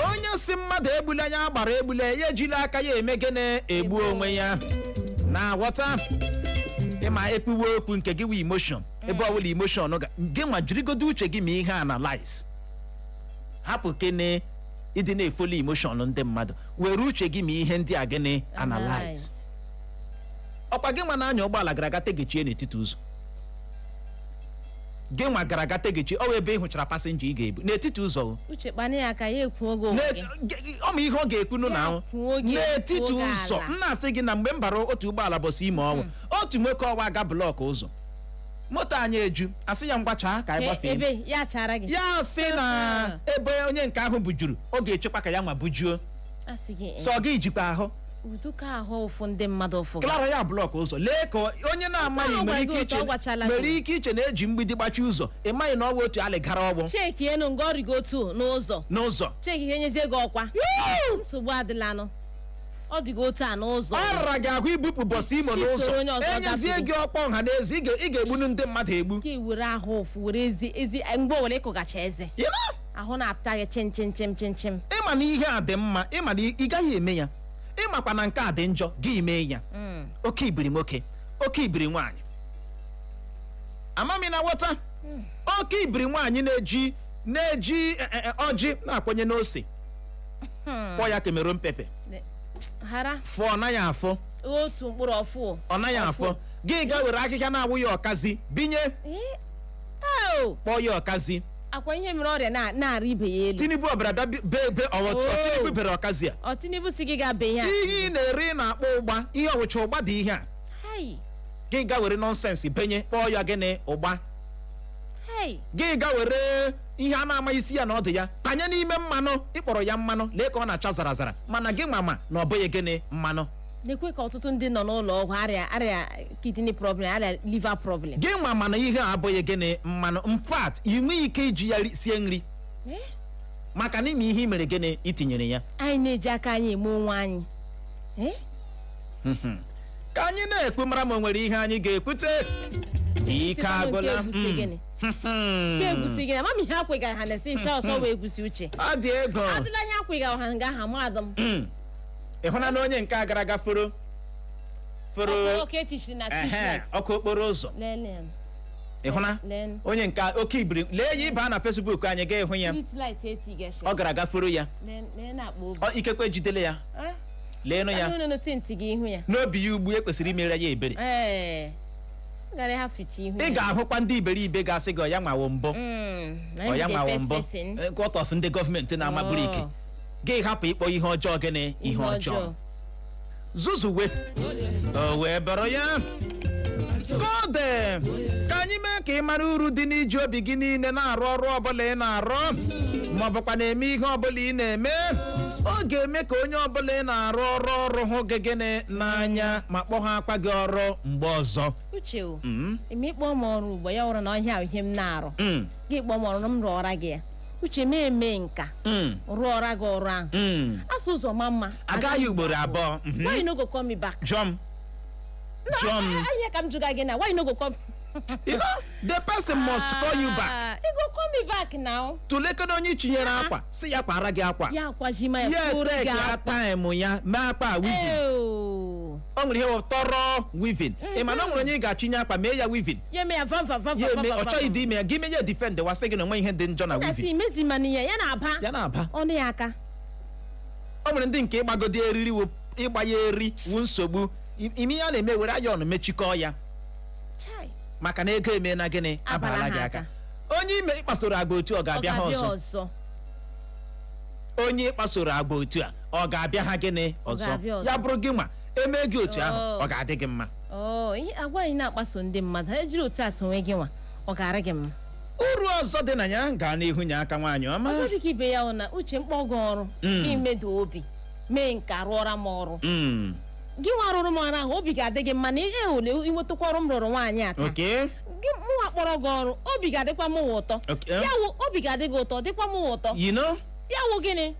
onye si mmadụ egbula ya gbara egbula ya ejila aka ya eme gịnị egbu onwe ya na-aghọta ịma ekpuwe okwu nke gị wee emotion ebe ọbụla emotion gị nwa jirigodo uche gị ma ihe analyze hapụ kene ịdị na-efoli emotion ndị mmadụ were uche gị ma ihe ndị a gịnị analyze ọkwa gị nwa na-anya ụgbọala gara aga tegechie n'etiti ụzọ gị nwa gara aga tegechi ọ ebe ị hụchara pasenja ị ga-ebu n'etiti ụzọ uche kpanye ya ka ya ekwu oge ọma ihe ọ ga-ekwunu na ahụ n'etiti ụzọ m na-asị gị na mgbe m bara otu ụgbọala bọsị ime ọnwụ otu nwoke ọwa aga blọk ụzọ moto anyị eju asị ya ngwacha ka anyị gbafee ya sị na ebe onye nke ahụ bujuru ọ ga-echekwa ka ya nwa bujuo sọ gị jikwa ahụ uduka ahụ ụfụ ndị mmadụ ụfụ klara ya blọk ụzọ lee ka onye na-amaghị nwere ike iche na-eji mgbidi gbachi ụzọ ị maghị na ọ bụ otu alị gara ọgbọ cheki enu nga ọrịgo otu n'ụzọ cheki ihe nyezie gị ọkwa nsogbu adịlanụ ọ dịgo otu a n'ụzọ ọ rara gị ahụ ibupụ bọsị imo n'ụzọ enyezie gị ọkpọ nha n'ezi ị ga-egbunu ndị mmadụ egbu ka were ahụ ụfụ were ezi mgbe were ịkụgacha eze ahụ na-apụta gị chim ịma na ihe a dị mma ịma na ị gaghị eme ya ịmakwa na nke a dị njọ gị mee ya oke ibiri nwoke oke ibiri nwaanyị amami na ghọta oke ibiri nwaanyị na-eji ọjị na-akwanye n'ose kpọọ ya Cameroon pepe fụọ ọ naghị afọ otu mkpụrụ ọfụ ọ naghị afọ gị ga were akịka na-awụ ya ọkazi binye kpọọ ya ọkazi akwa ihe mere ọrịa na-arị ibe ya elu Tinubu ọbara bịa Tinubu bere ọkazi a Tinubu si gị ga-be ya ihe ị na-ere na-akpọ ụgba ihe ọwụcha ụgba dị ihe a gị ga were nọnsensị benye kpọọ ya gịnị ụgba gị ga were ihe a na-amaghị isi ya na ọ dị ya tanye n'ime mmanụ ịkpọrọ ya mmanụ lee ka ọ na-acha zara zara mana gị mama na ọ bụghị gịnị mmanụ na-ekwe ka ọtụtụ ndị nọ n'ụlọ ọgwụ arịa kidney problem arịa liver problem gị nwa mana ihe a abụghị gịnị mmanụ mfat ị nweghị ike iji ya sie nri maka n'ime ihe ị mere gịnị itinyere ya anyị na-eji aka anyị eme onwe anyị ka anyị na-ekwu mara ma o nwere ihe anyị ga-ekwute ike agụla egusi gị mama ihe akwụghị ha na-esi isi ọsọ wee egusi uche ọ dị ego adịla ihe akwụghị ha nga aha mmadụ m ịhụna na onye nke a gara aga foro ọkụ okporo ụzọ ịhụna onye nke oke ibiri lee ya ịba na Facebook anyị ga ịhụ ya ọ gara aga foro ya ikekwe jidele ya leenụ ya n'obi ya ugbu ekwesịrị imere ya ebere gara ha fichi ihu ị ga-ahụkwa ndị iberibe ga-asị gị ọya nwawo mbụ ọya nwawo mbụ kwọt of ndị gọọmenti na-amaburu ike gị hapụ ịkpọ ihe ọjọọ gịnị ihe ọjọọ zuzuwe o wee bụrụ ya kode ka anyị mee ka ị mara uru dị n'iji obi gị niile na-arụ ọrụ ọbụla ị na-arụ ma ọ bụkwa na-eme ihe ọbụla ị na-eme. Ọ ga-eme ka onye ọbụla ị na-arụ ọrụ hụ gị gịnị n'anya ma kpọọ ha akpa gị ọrụ mgbe ọzọ. Uche o eme ịkpọ m ọrụ ugbo ya wụrụ na ọhịa ihe m na-arụ gị kpọọ m ọrụ na m rụọra gị ya uche m eme nka rụọra gị ọrụ ahụ asụ ụzọ ma mma agaghị ugboro abụọ. Why you no go call me back? Jom Ahịa ka m jụga gị na why you no go call me? You know, the person must call you back. He go call me back now. Tulekana onye chinyere akwa si ya kwara gị akwa ya kwajima ya furu gị time ya mee akwa weaving. O nwere ihe tọrọ weaving. Ị ma na o nwere onye ga-achinye akwa mee ya weaving. Ya mee ya va ọ chọghị dị ime ya gị mee ya defend wa sị gị na onwe ihe dị njọ na weaving. Na si mezi mani ya na-aba ọnụ ya aka. O nwere ndị nke ịgbagodi eriri ịgba ya eri wu nsogbu imi ya na-eme were ayọn mechikọọ ya maka na ego eme na gịnị abala gị aka. Onye ime ịkpasoro agba otu ọ ga-abịa ha ọzọ. Onye ịkpasoro agba otu a ọ ga-abịa ha gịnị ọzọ. Ya bụrụ gị nwa eme gị otu ahụ ọ ga-adị gị mma. Ihe agwa anyị na-akpaso ndị mmadụ ha ejiri otu a sonwe gị nwa ọ ga-arị gị mma. Uru ọzọ dị na ya gaa n'ihu nye aka nwaanyị ọma. Ọzọ dị ka ibe ya na uche mkpọ gị ọrụ gị medo obi mee nka rụọra m ọrụ gị nwa rụrụ m ọrụ ahụ obi ga-adị gị mma na ole inwetakwa ọrụ m rụrụ nwaanyị a taa gị mụnwa kpọrọ gị ọrụ obi ga-adịkwa m ụtọ ya wụ obi ga-adị gị ụtọ dịkwa m ụtọ ya wụ gịnị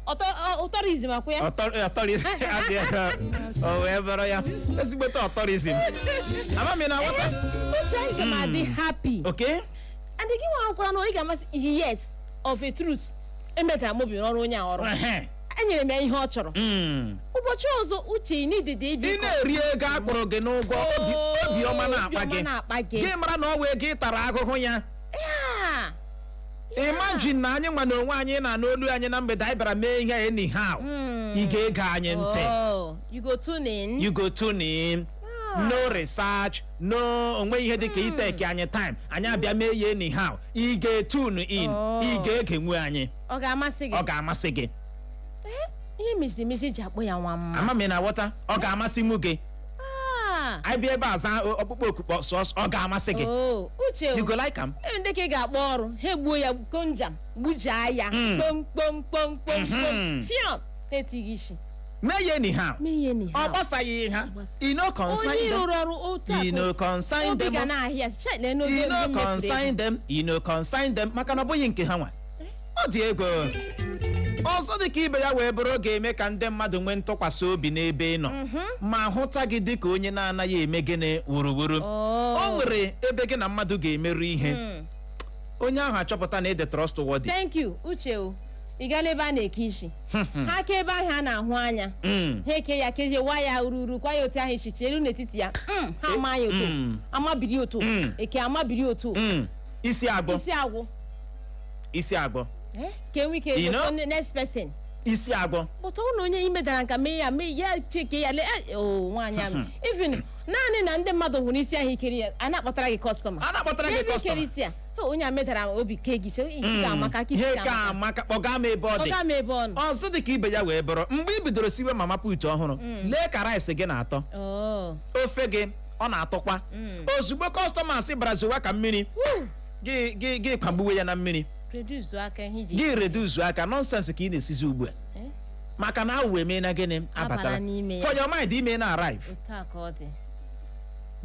ọtọrizm akwa ya ọtọrizm o wee bụrụ ya ezigbote ọtọrizm amami na nwata uche anyị ga m adị happy and gị nwa rụkwara na ị ga-amasị yes of a truth emetara m obi n'ọrụ onye a ọrụ enyere m ya ihe ọ chọrọ ụbọchị ọzọ uche n'idede ibi ị na-eri ego akpọrọ gị n'ụgwọ obi ọma na-akpa gị gị mara na ọ wee gị tara ahụhụ ya. Imagine na anyị nwa na onwe anyị na n'olu anyị na mgbede anyị bịara mee ihe anyhow ị ga-ege anyị ntị you go tune in no research no onwe ihe dị ka iteki anyị time anyị abịa mee ya anyhow ị ga-etune in ị ga-egenwu anyị ọ ga-amasị gị. Ihe misi ji akpọ ya nwa mma amami na ghọta ọ ga-amasị mụ gị anyị bịa ebe aza ọkpụkpọ okpukpe sọs ọ ga-amasị gị. Uche you go like am ndị ka ị ga-akpọ ọrụ ha egbuo ya konjam gbujaa ya kpomkpomkpomkpom fiam etighị isi mee ya anyhow ọ gbasaghị ha you no consign them you no consign them maka na ọ bụghị nke ha nwa ọ dị ego. Ọzọ dị ka ibe ya wee bụrụ ga-eme ka ndị mmadụ nwee ntụkwasị obi n'ebe ị nọ ma hụta gị dị ka onye na-anaghị eme gịnị wuruwuru. O nwere ebe gị na mmadụ ga-emerụ ihe onye ahụ achọpụta na ị dị trustworthy. Thank you Uche o ị gala ebe a na-eke isi ha ka ebe ahụ a na-ahụ anya ha eke ya kezie wa ya ururu kwa ya otu ahụ echiche elu n'etiti ya ha ama ya otu amabiri otu eke amabiri otu isi agwọ ka enwe ike ezo next person isi agwọ but ọ na onye imedara nka mee ya cheke ya nwaanyị ahụ even naanị na ndị mmadụ hụrụ isi ahụ ikeri ya a na-akpọtara gị kọstọma isi a onye a medara obi ke gị isi ga-amaka ka isi ga-amaka kpọga m ebe ọ dị ọzọ dị ka ibe ya wee bụrụ mgbe ị bidoro siwe mama put ọhụrụ lee ka rice gị na-atọ ofe gị ọ na-atọkwa ozugbo kọstọmas bara zowa ka mmiri gị kpagbuwe ya na mmiri gị reduzu aka nonsense ka ị na-esizi ugbu a maka na awụ eme na gịnị abatara for your mind ime na arrive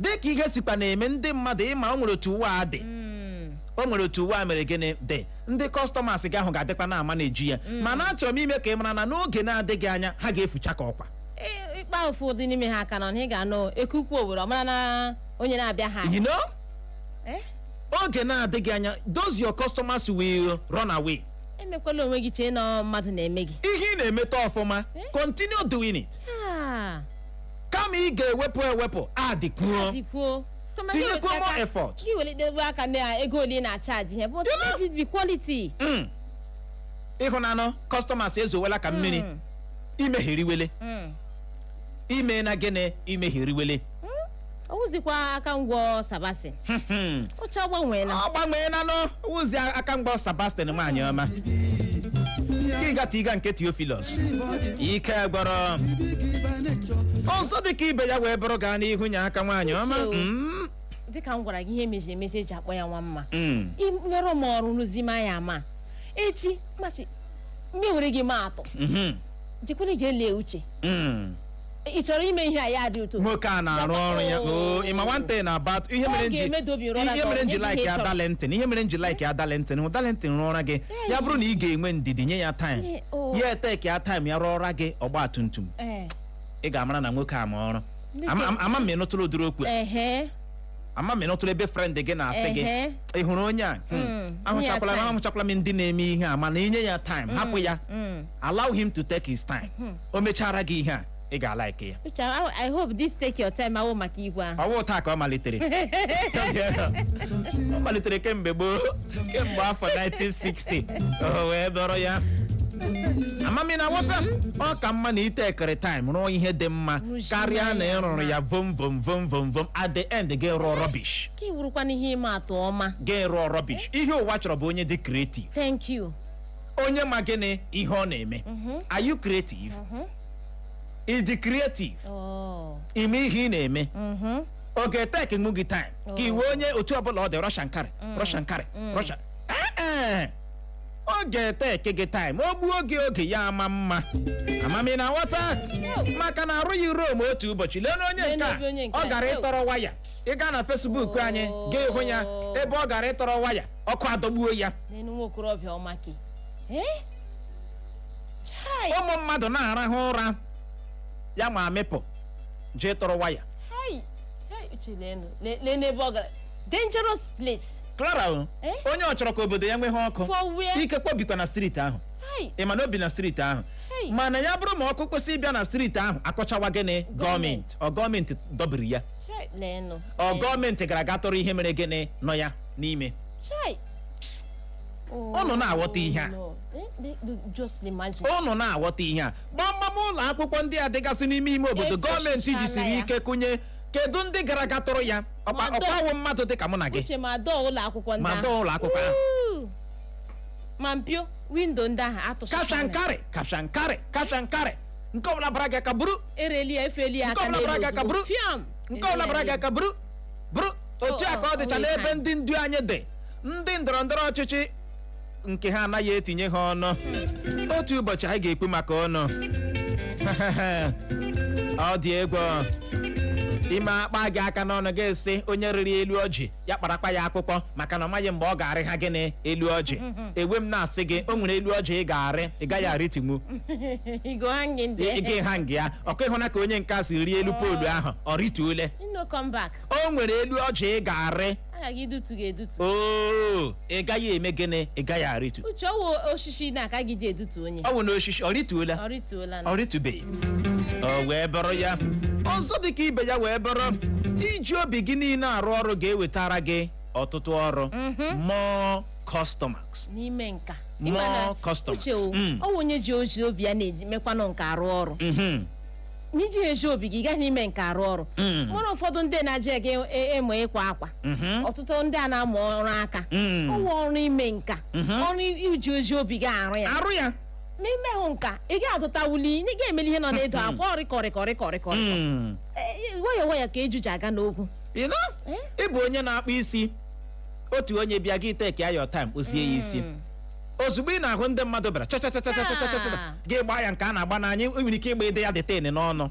dị ka ihe sikwa na-eme ndị mmadụ ịma o nwere otu ụwa dị o nwere otu ụwa mere gịnị dị ndị kọstọmas gị ahụ ga-adịkwa na-ama na-eju ya mana achọrọ m ime ka ị mara na n'oge na-adịghị anya ha ga-efucha ka ọkwa ịkpa ụfọdụ n'ime ha aka na ị ga-anụ ekukwu owere ọmara na onye na-abịa ha oge na-adịghị anya those your customers will run away. Emekwala onwe gị chee na mmadụ na-eme gị ihe ị na-emeta ọfụma continue doing it kama ị ga-ewepụ adịkwuo tinyekwa more effort gị welidebe aka na ego ole na-achaji ihe but let it be quality. ịhụnanụ customers ezowela ka mmiri imeheriwele ime na gịnị imeheriwele Ọwụzikwa aka ngwọ Sebastian. Uche Ọgbanweela no. Ụzi aka ngwọ Sebastian nwaanyị ọma. Iga nke Theophilus. Ike gbara. Ọsọ dịka ibe ya wee bụrụ gaa n'ihu nya aka nwaanyị ọma. Dịka m gwara gị ihe mejiri eji akpọ ya nwa mma. Imerụ m ọrụ n'uzima ya ama. Echi masị mgbe were gị ma atọ. Jikwere je lee uche. Ị chọrọ ime ihe a ya dị ụtọ. Nwoke a na-arụ ọrụ ya. Ịma one thing about ihe mere nji like ya Darlington. Ihe mere nji like ya Darlington. Darlington rụọ ọrụ gị. Ya bụrụ na ị ga-enwe ndidi nye ya time. Ya take ya time ya rụọ ọrụ gị ọgba tumtum. Ị ga-amara na nwoke a ma ọrụ. Ama m ịnụtụrụ ụdịrị okwu. Ama m ịnụtụrụ ebe friend gị na-asị gị. Ị hụrụ onye a? Ahụchakwala m ndị na-eme ihe a mana inye ya time hapụ ya. Allow him to take his time. O mechara gị ihe a. I like ya. I hope this take your time awo maka igwe ahụ. Ọwụ taa ka ọ malitere. Ọ malitere kemgbe afọ 1960. O wee dọrọ ya. Amami na nwata ọ ka mma na itekere time rụọ ihe dị mma karịa na ịrụrụ ya vom at the end gị rụọ rubbish. Ka iwurukwa n'ihe ịma atụ ọma. Gị rụọ rubbish. Ihe ụwa chọrọ bụ onye dị creative. Thank you. Onye ma gịnị ihe ọ na-eme. Are you creative? Is the creative? Ime ihe ị na-eme. Oge take mụ gị time. Ka iwe onye otu ọbụla ọ dị Russian carry. Oge take gị time. O gbuo oge ya ama mma. Amami na nghọta. Maka na arụghị Rome otu ụbọchị. Lee na onye nke ọ gara ịtọrọ waya. Ị gaa na Facebook anyị ga-ehụ ya ebe ọ gara ịtọrọ waya. Ọkụ adọgbuo ya. Nwa okorobịa ọmaki. Ụmụ mmadụ na-arahụ ụra. Ya ma mepụ jee tọrọ waya. Dangerous place. Clara onye ọ chọrọ ka obodo ya nwee ọkụ ike kpọbikwa na street ahụ. Ị ma na obi na street ahụ mana ya bụrụ ma ọkụ kwesị ịbịa na street ahụ akọchawa gịnị gọọmenti ọ gọọmenti dọbiri ya ọ gọọmenti gara aga tọrọ ihe mere gịnị nọ ya n'ime. Unu na-aghọta ihe a unu na-aghọta ihe a gbamgbam ụlọ akwụkwọ ndị a dịgasị n'ime ime obodo gọọmenti jisiri ike kụnye. Kedu ndị gara aga tụrụ ya ọkwawo mmadụ dịka mụ na gị ma dọọ ụlọ akwụkwọ ahụ ma mpio windo ndị ahụ atụchakarị kashankari nke ọbụla bara gị aka buru ereli efeli aka nke ọbụla bara gị aka buru otu a ka ọ dịcha n'ebe ndị ndu anyị dị ndị ndọrọndọrọ ọchịchị nke ha anaghị etinye ha ọnụ. Otu ụbọchị anyị ga-ekwu maka ọnụ. Ọ dị egwu ime akpa gị aka n'ọnụ ga-esi onye riri elu ọjị ya kparakpa ya akpụkpọ maka na ọ maghị mgbe ọ ga-arị ha gịnị elu ọjị. Ewe m na-asị gị o nwere elu ọjị ị ga-arị ị gaghị arịtinwu ị hangị ya ọkụ ịhụna ka onye nke a si rie elu poolu ahụ ọ rituole. O nwere elu ọjị ị ga-arị ị gaghị eme gịnị ị gaghị arịtu. Ọ bụ na osisi ọ rituola ọ ritubeghị. O wee bụrụ ya ọzọ dịka ibe ya wee bụrụ iji obi gị niile arụ ọrụ ga-ewetara gị ọtụtụ ọrụ. More customers. N'ime nka more customers. Ọ bụ onye ji ozi obi ya na-emekwanụ nka arụ ọrụ. Ma iji ezi obi gị gaa n'ime nka arụ ọrụ nwere ụfọdụ ndị na-aje gị emo ịkwa akwa ọtụtụ ndị a na-amụ ọrụ aka ọ bụ ọrụ ime nka ọrụ iji ozi obi gị arụ ya ma imehụ nka ị ga-adụta wuli ị ga-emeli ihe nọ n'edo akwa ọrịkọrịkọrịkọrịkọ waya ka ejuji aga n'okwu. Ị bụ onye na-akpụ isi otu onye bịa gị take your time osie ya isi ozugbo ị na-ahụ ndị mmadụ bịara chachachachachachacha gị gbaa ya nke a na-agba n'anya nwere ike ịgba ide ya detain n'ọnụ.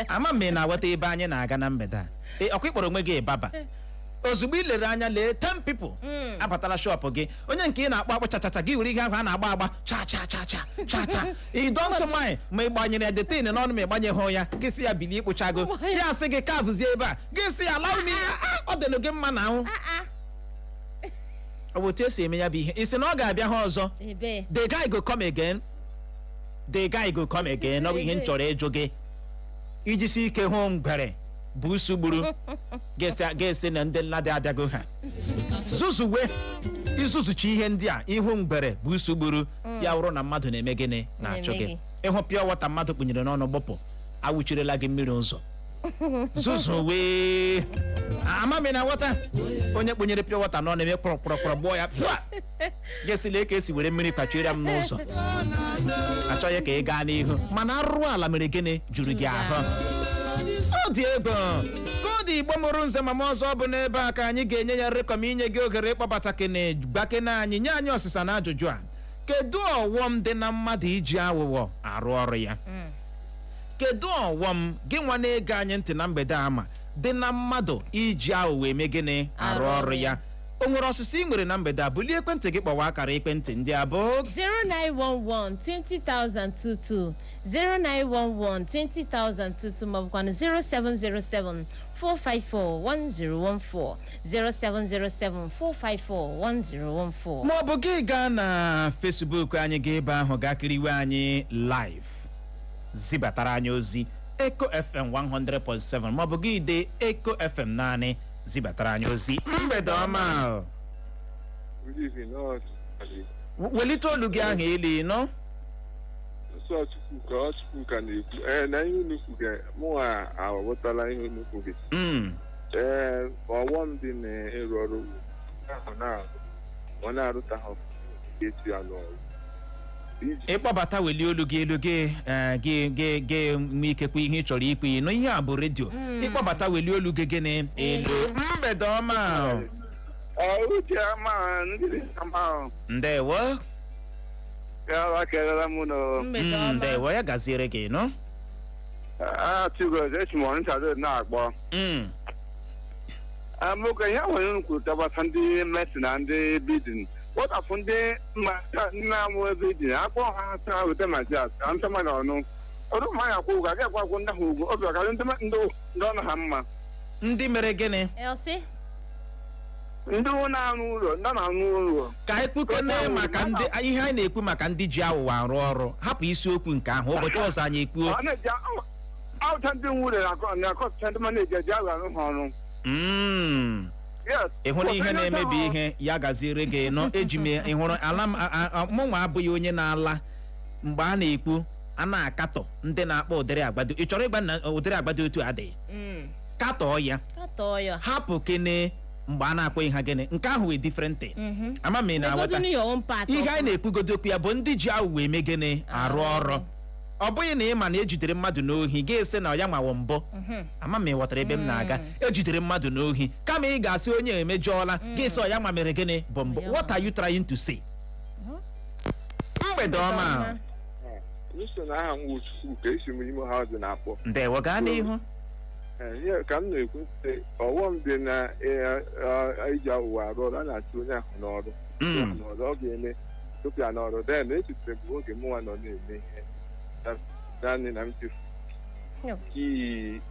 Ama m ị na-aghọta ebe anyị na-aga na mgbede a ọkwa ịkpọrọ onwe gị baba ozugbo ị lere anya lee 10 people abatala shọpụ gị onye nke ị na-akpọ akpọ chachacha gị were ihe ahụ a na-agba agba cha ị don't mind ma ị gbanyere ya detain n'ọnụ ma ị gbanyeghị ya gị si ya bilie ikpụchago ya sị gị kavụzie ebe a gị si ya allow me ọ dịnụ gị mma na ahụ. Ọ bụ otu esi eme ya bụ ihe isi na ọ ga-abịa ha ọzọ the guy go come again ọ bụ ihe m chọrọ ịjụ gị iji si ike hụ ngwere bụ usugburu ga-esi na ndị mmadụ abịago ha zuzuwe izuzuchi ihe ndị a ihu ngwere bụ usugburu ya wụrụ na mmadụ na-eme gịnị na-achụ gị ịhụ pịa wọta mmadụ kpụnyere n'ọnụ gbọpụ awụchirila gị mmiri ụzọ zuzuwe amami na wata onye kponyere pure water nọ na-eme kpọrọkpọrọ gbọọ ya gesile ka esi were mmiri kpachiri m n'ụzọ achọghị ka ị gaa n'ihu mana arụrụ ala mere gịnị juru gị ahụ ọ dị ego ka ọ dị igbo mụrụ nze mama ọzọ bụ n'ebe a ka anyị ga-enye ya rịkọm inye gị oghere ịkpọbata kene gbakene anyị nye anyị ọsịsa na ajụjụ a kedu ọghọm dị na mmadụ iji aghụghọ arụ ọrụ ya kedu ọghọm gị nwa na-ege anyị ntị na mgbede ama dị na mmadụ iji aghụghọ eme gịnị arụ ọrụ ya o nwere ọsịsa ị nwere na mgbede a bulie ekwentị gị kpọwa akara ekwentị ndị a bụ 0911-20,022 0911-20,022 maọbụkwanụ 0707-454-1014 0707-454-1014 maọbụ gị gaa na Facebook anyị ga ebe ahụ gaa kiriwe anyị live zibatara anyị ozi Eco FM 100.7 maọbụ gị de Eco FM naanị zibatara anyị ozi mgbede ọma welite olu gị ahụ eli nọ Chukwu ka na-ekwu na ihe unu kwuge mụnwa aghọtala ihe unu kwuge ọghọm dị na-ịrụ ọrụ ọ na-arụtaghị etu ya n'ọrụ ịkpọbata welie olu gị elu gị nwe ikekwe ihe ị chọrọ ikwu ịnụ ihe a bụ redio ịkpọbata welie olu gị gịnị elu mgbede ọma uche ama ndị ama ndewo ya kelela m no ndewo ya gaziere gị nọ tugo echimo nchado na-akpọ amoke ya nwere nnukwu tabata ndị mesi na ndị bidin wọtafụ ndị na-amụ ebe dị akpọ ha taa weta majias ka ntama na ọnụ ọrụ mmanya kwụ ụgwọ agaghị akwụ ndị ahụ ụgwọ obi ọkarị ndị ọnụ ha mma ndị mere gịnị ndị na-arụ ụlọ ndị na-arụ ụlọ ka anyị kpukene maka ndị ihe anyị na-ekwu maka ndị ji aghụghọ arụ ọrụ hapụ isiokwu nke ahụ ụbọchị ọzọ anyị ekpuo ahụcha ndị nwere na-akọcha ndị maneji eji aghụ arụ ha ọrụ ị hụrụ ihe na-emebi ihe ya gaziere gị nọ eji m ịhụrụ ala mụnwa abụghị onye na-ala mgbe a na-ekwu a na-akatọ ndị na-akpọ ụdịrị agbado ị chọrọ ịgba na ụdịrị agbado otu adịghị katọọ ya hapụ kene mgbe a na-akpọ ihe gịnị nke ahụ wee difrentị ama m na aghọta ihe anyị na-ekwugodokwu ya bụ ndị ji aghụghọ eme gịnị arụ ọrụ ọ bụghị na ị ma na ejidere mmadụ n'ohi ga-ese na ya nwawo mbọ ama m ịghọtara ebe m na-aga ejidere mmadụ n'ohi kama ị ga-asị onye emejọọla ga-ese ọ ya nwa mere gịnị bụ mbọ what are you trying to say mgbede ọma ndewo gaa n'ihu ka m na-ekwu ọghọm dị na iji aghụghọ arụ ọrụ a na-achụ onye ahụ n'ọrụ ọ ga-eme tupu ya n'ọrụ den echitere bụ oge mụnwa nọ na-eme ihe naanị na m chefu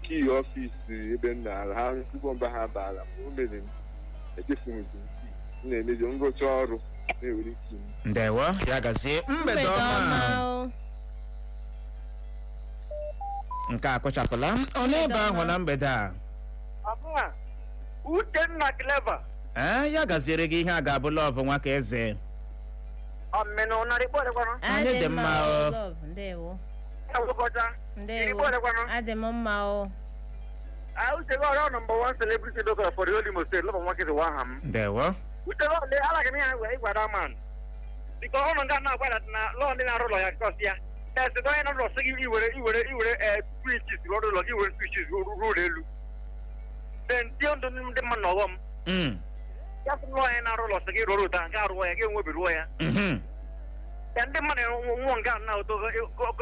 kii ọfisi ebe m na-ara ha tupu mba ha baara o mere m echefu m na-emeji ngụcha ọrụ na-ewere ike m ndewo ya gazie mgbede ọma nke a kụchapụla ọ n'ebe ahụ na mgbede a Uchenna Clever ya gaziere gị ihe a ga-abụ lọvụ nwa ka eze anyị dị mma ndewo ndewo adị m mma o Uche go around number 1 celebrity doctor for the Olimo State love market waham ndewo Uche go le ala gani ha we gwada man because ono nga na gwada na lo ndi na rolo ya kosia there's go na rolo sigi iwere switches rolo iwere switches rolo elu then tion do ndi man no wom ya so lo na rolo sigi rolo ta nga ro ya ge nwe biru ya then ndi man nwo nga na to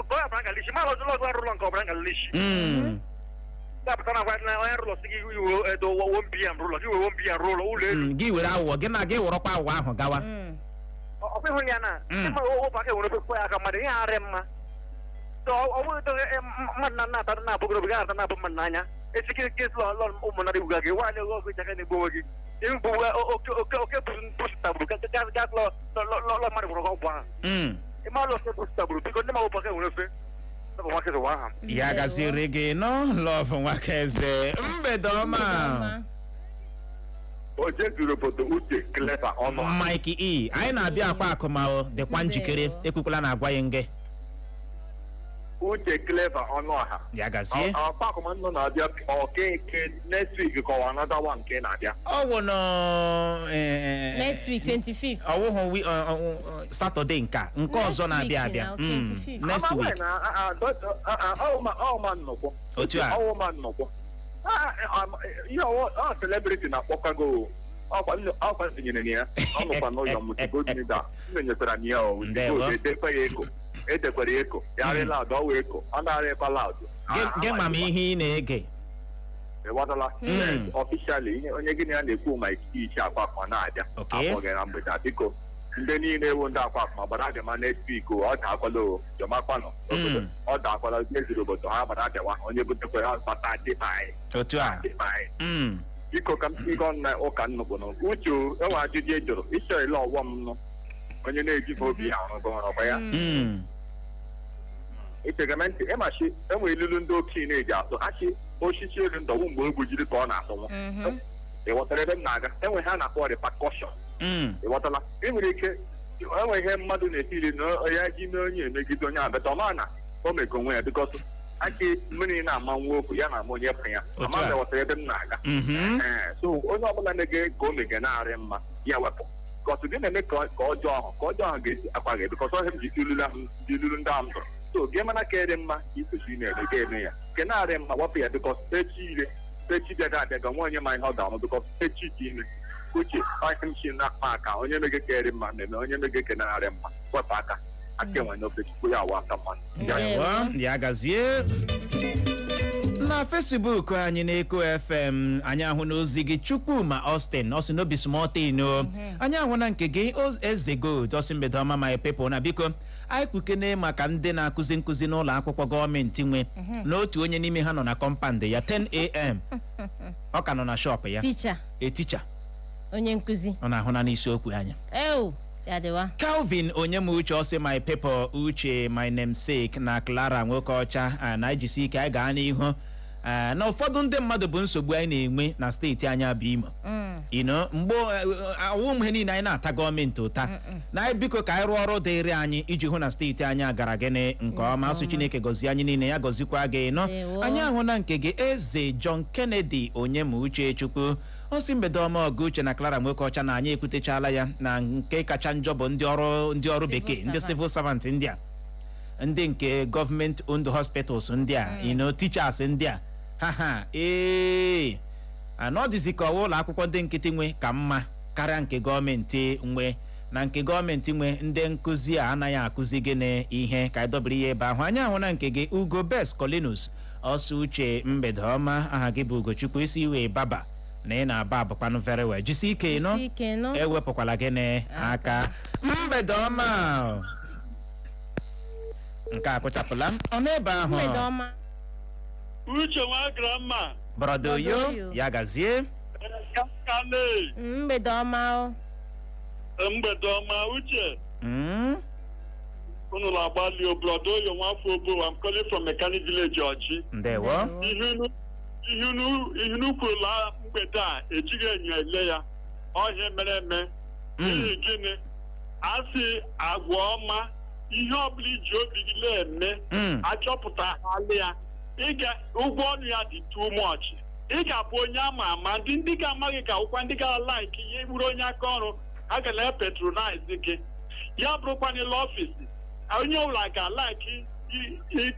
go ya branga lishi ma lo go rolo nga branga lishi Kapitana kwa na onye rụlọ sigi iwo edo 1 PM rụlọ iwo 1 PM rụlọ ụlọ elu gị were awụọ gị na gị wụrọkwa awụọ ahụ gawa ọ bụ ịhụ ya na ịma o pa ke were kwe aka mmadụ ihe arị mma so ọ bụ to mmadụ na ata na abụgoro bi ga na abụ mmadụ n'anya esike ke so lọ ụmụ na dibuga gị wa na go jaka na egbowe gị ịbụ oke bụ taburu ka ga lọ mmadụ gwụrụ ọgwụ ahụ ịma lọ ke bụ taburu biko ndị ma o pa ke were fe ya gaziri gị nọ lọvụ nwaka eze mgbede ọma Mike E anyị na-abịa akwa akụmahụ dịkwa njikere ekwukwala na agwaghị nge Uche Clever Onoha. Ya gazie. Our Pacoman no Nadia, okay, next week you call another one, Kenadia. Oh, no. Next week, 25th. Oh, we Saturday nka. Nke ọzọ na-abịa abịa. Next week. Oh, man, no. Otu a. Oh, man, no. You know what? Our celebrity na Pokago. I'll continue in here. I'm not know you go to that. When you're a new, they pay echo. Echo. Yare loud, all echo. And I loud. Get mommy he nege. The water officially, on your guinea, they pull my speech up on Nadia. Okay. I'm going with that because then you won't have but I demand next week go out Apollo, your Macano, or Apollo, but to have another one on your book for us, but I defy. You can speak on my Okanobono. Would you? Oh, I did you? It's a law woman when you need to go beyond going over. It's a comment. Emma, she, and we little teenager. So actually, oh, she's children, the womb will be the corner. They want to let them naga. Then we have a for the percussion. They want to like every case. You always have madu in a feeling, no, you know, you make it on your betomana. Oh, make away because. Actually, many na mango yana mo yepa. Amanda was them naga. So ono abala nege go me gana remma. Ya wepo. Because we didn't make go John get apage because of him dilulu dam. So game na keremma isu sine the game ya. Gana remma wapi because pechi that they go one my hold down because pechi team which I can see na paka onye mege keremma ne onye mege gana remma. What paka? Ya gazie na Facebook anyị na Eko FM anyị ahụ n'ozi gị Chukwuma Austin ọsị n'obi smọtino anyị ahụ na nke gị Eze Gold ọsị mbedo ọma my people na biko anyị kwukene maka ndị na-akụzi nkụzi n'ụlọ akwụkwọ gọọmenti nwe n'otu onye n'ime ha nọ na compound ya 10 AM ọ ka nọ na shop ya teacher onye nkụzi ọ na-ahụ na n'isiokwu anyị Calvin Onye-nwe-uche ọsị my people Uche my namesake na Clara nwoke ọcha na ijisi ike anyị gaa n'ihu na ụfọdụ ndị mmadụ bụ nsogbu anyị na-enwe na steeti anyị abụ Imo mgbe awụm ihe niile anyị na-ata gọọmenti ụta na anyị biko ka anyị rụọ ọrụ dịrị anyị iji hụ na steeti anyị agara gịnị nke ọma asụ Chineke gọzie anyị niile ya gọzikwa gị anyị ahụ na nke gị Eze John Kennedy Onye-nwe-uche Chukwu osi mbedo ọma Oguche na Clara nwoke ọcha na anyị ekwutechala ya na nke kacha njọ bụ ndị ọrụ bekee ndị civil servant ndị a ndị nke government owned hospitals ndị a teachers ndị a anọdịzi ka ụlọ akwụkwọ ndị nkịtị nwe ka mma karịa nke gọọmenti nwe na nke gọọmenti nwe ndị nkụzi a anaghị akụzi gịnị ihe ka ịdọbiri ihe ebe ahụ anyị ahụ na nke gị Ugo Best Colinus ọsọ Uche mbedo ọma aha gị bụ Ugochukwu isi iwe baba na ị na-aba abụkwanụ very well jisi ike ewepụkwala gị n'aka mbedo ọma nke a kụchapụla ọ n'ebe ahụ Uche nwa grandma brother yo ya gazie mbedo ọma Uche unu na-agbalị brother yo nwafọ obo I'm calling from Mechanic Village Ọchị ndewo ihe n'ukwu la mgbede a ejighị enyo ele ya ọhịa mere eme n'ihi gịnị asị agwa ọma ihe ọbụla iji obi gị na-eme achọpụta halị ya ụgwọ ọnụ ya dị too much ị ga-abụ onye ama ama ndị ga-amaghị ka ụkwa ndị ga-alaiki ihe bụrụ onye aka ọrụ a ga na-patronize gị ya bụrụkwa n'ile ọfisi onye ọbụla ga-alaiki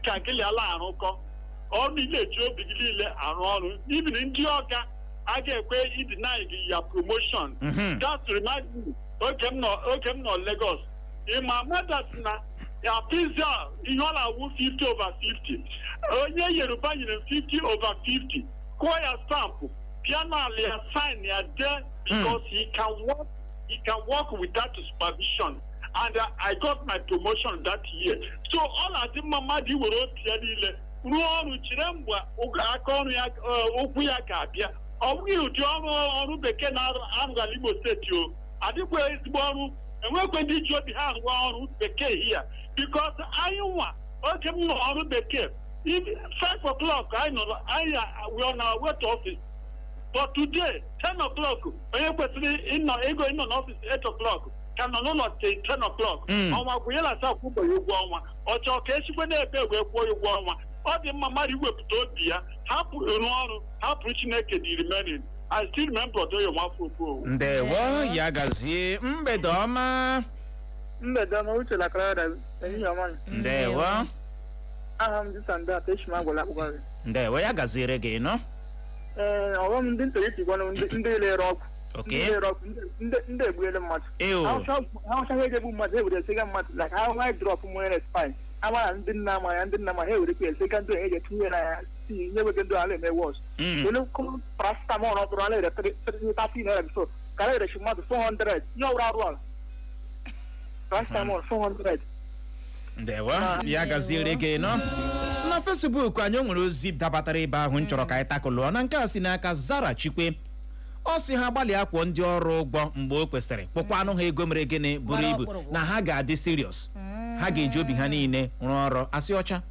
ka gị ala arụkọ ọrụ ị ga-eji obi gị niile arụ ọrụ ibiri ndị ọga a ga-ekwe idinaị gị ya promotion just remind me oge m nọ Lagos ịma madas na ya pizza ihe ọ na-awụ 50/50 onye Yoruba nyere 50/50 kụọ ya stampụ piano ya sign ya there because he can work without supervision and I got my promotion that year so ọ na-adị mma mmadụ iwere obi ya niile rụọ ọrụ chere mgbe aka ọrụ ya okwu ya ga-abịa ọ bụghị ụdị ọrụ bekee na-arụgala Imo steeti o adịkwa ezigbo ọrụ enwekwe ndị ji obi ha arụwa ọrụ bekee hia because anyị nwa oge m nọ ọrụ bekee 5 o'clock we on our way to office but today 10 o'clock onye kwesịrị ịnọ n'ọffice 8 o'clock ka nọ n'ụlọ 10 o'clock ọnwa gwụnye na asa akwụ ụgbọ ya ụgwọ ọnwa ọ chọọ ka esikwe na-ebe wee kwụọ ya ụgwọ ọnwa ọ dị mma mmadụ iwepụta obi ya hapụ ịrụ ọrụ hapụ Chineke dị remaining. I still remember Odoyo Nwafọ. Ndewo ya gazie mgbede ọma. Mgbede ọma uche la kara ehihie ọma. Ndewo. Aha m dị Sanda Teshima gwara akpụkọ. Ndewo ya gaziere gị nọ. Ọghọm ndị ntọrịtị gwanụ ndị lere ọgwụ. Okay. Ndị egbuele mmadụ. Ha ọcha ha egbu mmadụ ha were esega mmadụ like ha nwa drop nwere spine. Amara ndị nna ama ya ndị nna ma ha were kwa esega ndị eji etinye na ya si nye wege ndị ala eme wọs. Onye kụrụ paracetamol ọ tụrụ ala ere 30 naira bifo kara ere shi mmadụ 400 ihe ọwụrụ arụ ala. Paracetamol 400. Ndewo ya gaziere gị nọ. Na Facebook anyị nwere ozi dabatara ebe ahụ m chọrọ ka anyị takụlụọ na nke a si n'aka Zara Chikwe. Ọ sị ha gbalịa akwụọ ndị ọrụ ụgwọ mgbe o kwesịrị kpụkwanụ ha ego mere gịnị buru ibu na ha ga-adị serious. Ha ga-eji obi ha niile rụọ ọrụ asị ọcha.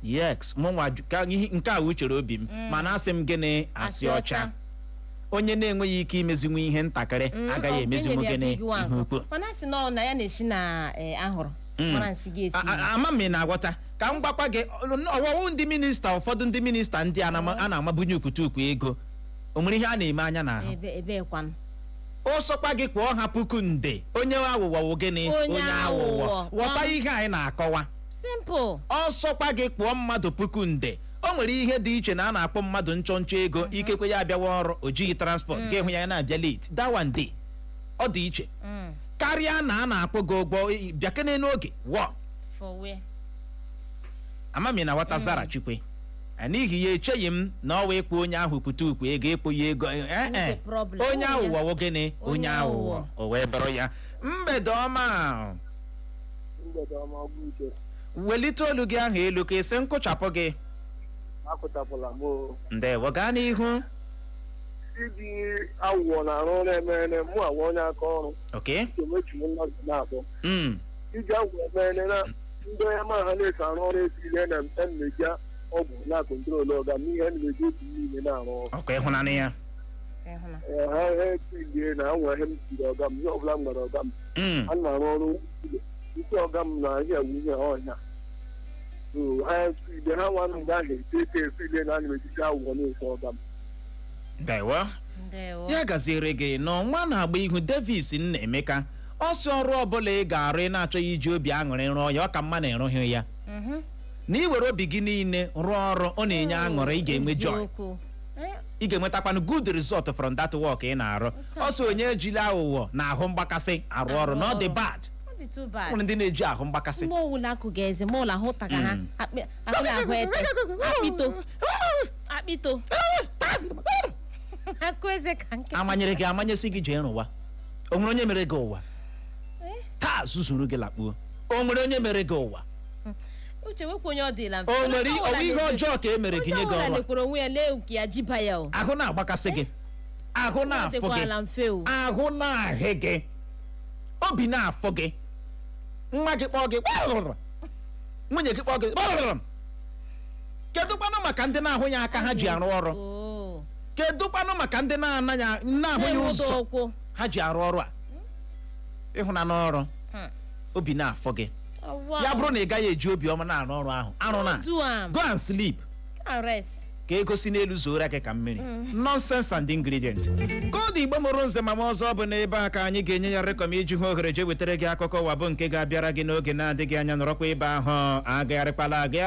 Yes, mụnwa nke a uchere obi m mana asị m gịnị asị ọcha. Onye na-enweghị ike imezinwu ihe ntakịrị agaghị emezinwu gịnị ihe ukwu. Mana asị na ya na-esi na ahụrụ mana nsị gị esi. Ama m na-agwọta ka m gwakwa gị ọwọwụ ndị minista ụfọdụ ndị minista ndị a na-amabunye ukwutukwu ego o nwere ihe a na-eme anya n'ahụ. Ebe kwanụ. O sokwa gị kwụọ ha puku nde onye aghụghọ wụ gịnị onye aghụghọ ghọta ihe anyị na-akọwa. Simple. Ọ sokwa gị kwụọ mmadụ puku nde o nwere ihe dị iche na a na-akpọ mmadụ nchọnchọ ego ikekwe ya abịawa ọrụ o jighị transport ga-ehụ ya na-abịa late that one day ọ dị iche karịa na a na-akpọ gị ụgwọ bịakene n'oge wọ amami na wata Zara Chikwe n'ihi ya echeghị m na ọ wee kpụ onye ahụ pụta ukwu ego ekpụ ya ego onye aghụghọ wụ gịnị onye aghụghọ o wee bụrụ ya mgbede ọma. Welite olu gị ahụ elu ka esi nkụchapụ gị. Ndewo gaa n'ihu. Iji aghụghọ na-arụ ọrụ emere mụ agwa onye aka ọrụ. Okay. Iji aghụghọ emere na ndị onye ma ha na-eso arụ ọrụ esile na mmeji ọgwụ na-akọntrolu ọga m ihe na-eji otu niile na-arụ ọrụ. Ọkwa ịhụnanị ya. Ha etilie na anwa ihe m tiri ọga m ihe ọbụla m gwara ọga m. A na-arụ ọrụ isi ọga m na ahịa nwunye ọhịa. Ha etilie ha nwa mgbe ahụ ete efile na ana m ejiji aghụghọ na-eso ọga m. Ndewo. Ya gaziere gị n'ọnwa na-agba ihu Davis Nnaemeka ọsị ọrụ ọbụla ị ga-arụ ị na-achọghị iji obi aṅụrị rụọ ya ọ ka mma na-erụghị ya na ị were obi gị niile rụọ ọrụ ọ na-enye aṅụrị ị ga-enwe joy ị ga-enwetakwanụ good result from that work ị na-arụ ọsọ onye ejila aghụghọ na ahụ mgbakasị arụ ọrụ na ọ dị bad nwere ndị na-eji ahụ mgbakasị amanyere gị amanyesi gị jee rụwa o nwere onye mere gị ụwa taa zuzuru gị lakpuo o nwere onye mere gị ụwa o nwere ihe ọjọọ ka e mere gị nye gị ọrụ ahụ na-agbakasị gị ahụ na-afụ gị ahụ na-ahị gị obi na-afụ gị nwa gị kpọọ gị nwunye gị kpọọ gị kedu kwanụ maka ndị na-ahụ ya aka ha ji arụ ọrụ kedu kwanụ maka ndị na-ahụ ya ụzọ ha ji arụ ọrụ a ịhụna n'ọrụ obi na-afọ gị ya bụrụ na ị gaghị eji obi ọma na-arụ ọrụ ahụ arụ na go and sleep ka egosi n'elu zuora gị ka mmiri nonsense and ingredient koodu Igbo mụrụ nze ma ọzọ bụ n'ebe a ka anyị ga-enye ya rekọm iji hụ ohere je wetara gị akụkọ ụwa bụ nke ga-abịara gị n'oge na-adịghị anya nọrọkwa ebe ahụ agagharịkwala gị.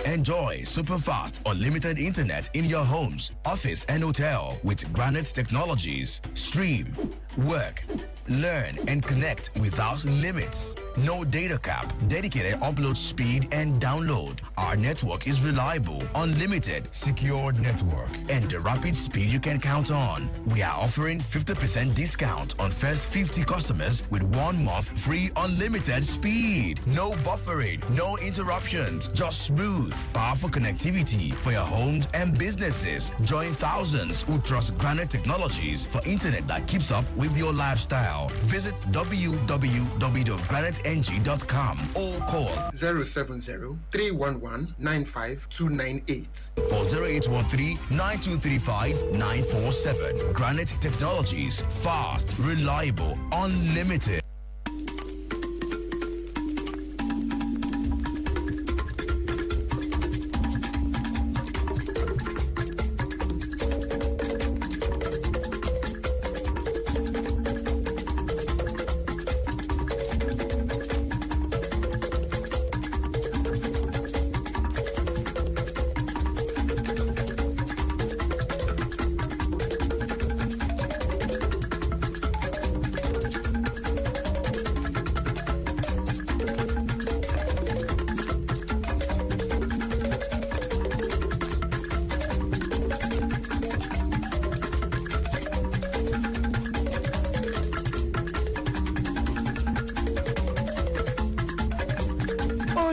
Enjoy super fast unlimited internet in your homes, office and hotel with Granite Technologies. Stream, work, learn and connect without limits. No data cap, dedicated upload speed and download. Our network is reliable, unlimited, secured network, and the rapid speed you can count on. We are offering 50% discount on first 50 customers with 1 month free unlimited speed. No buffering, no interruptions, just smooth, powerful connectivity for your homes and businesses. Join thousands who trust Granite Technologies for internet that keeps up with your lifestyle. Visit www.granite www.ecom.ng.com or call 070-311-95298 or 0813-9235-947. Granite Technologies. Fast, reliable, unlimited.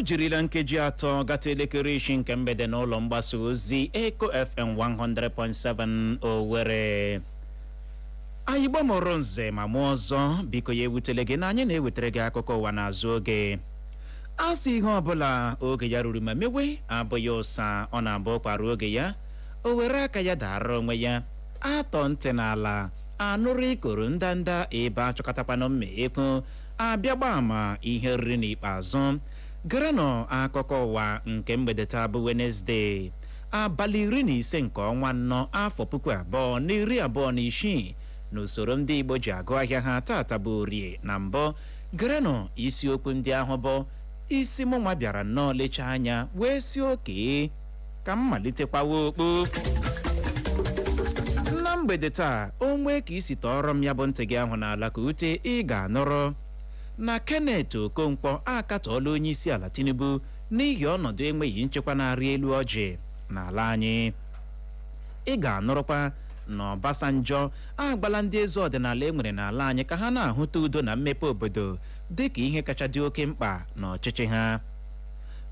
jirila nkeji atọ gata elekere isi nke mgbede n'ụlọ mgbasa ozi Eko FM 100.7 Owerri. Anyị gbamọrọ nze ma mụ ọzọ biko ya ewutele gị na anyị na-ewetara gị akụkọ ụwa n'azụ oge. Asị ihe ọbụla oge ya ruru ma mewe abụghị ụsa ọ na-abụ kwara oge ya o were aka ya dara onwe ya atọ ntị n'ala anụrụ ikoro ndanda ebe achọkatakwanụ mmekwu abịa gbama ihe riri n'ikpeazụ. Gerenụ akụkọ ụwa nke mgbede taa bụ Wednesday abalị 15 nke ọnwa 4 afọ 2026 n'usoro ndị Igbo ji agụ ahịa ha tata bụ Orie na mbụ. Gerenụ isiokwu ndị ahụ bụ isi mụnwa bịara nnọọ lecha anya wee si oke ka m malitekwawa okpu. Na mgbede taa onwe ka isi tọọrọ m ya bụ ntị gị ahụ n'ala ka ute ị ga-anụrụ na Kenneth Okonkwo akatọọla onye isi ala Tinubu n'ihi ọnọdụ enweghị nchekwa na-arị elu ọjị n'ala anyị. Ị ga-anụrụkwa na Obasanjo agbala ndị eze ọdịnala enwere n'ala anyị ka ha na-ahụta udo na mmepe obodo dịka ihe kacha dị oke mkpa n'ọchịchị ha.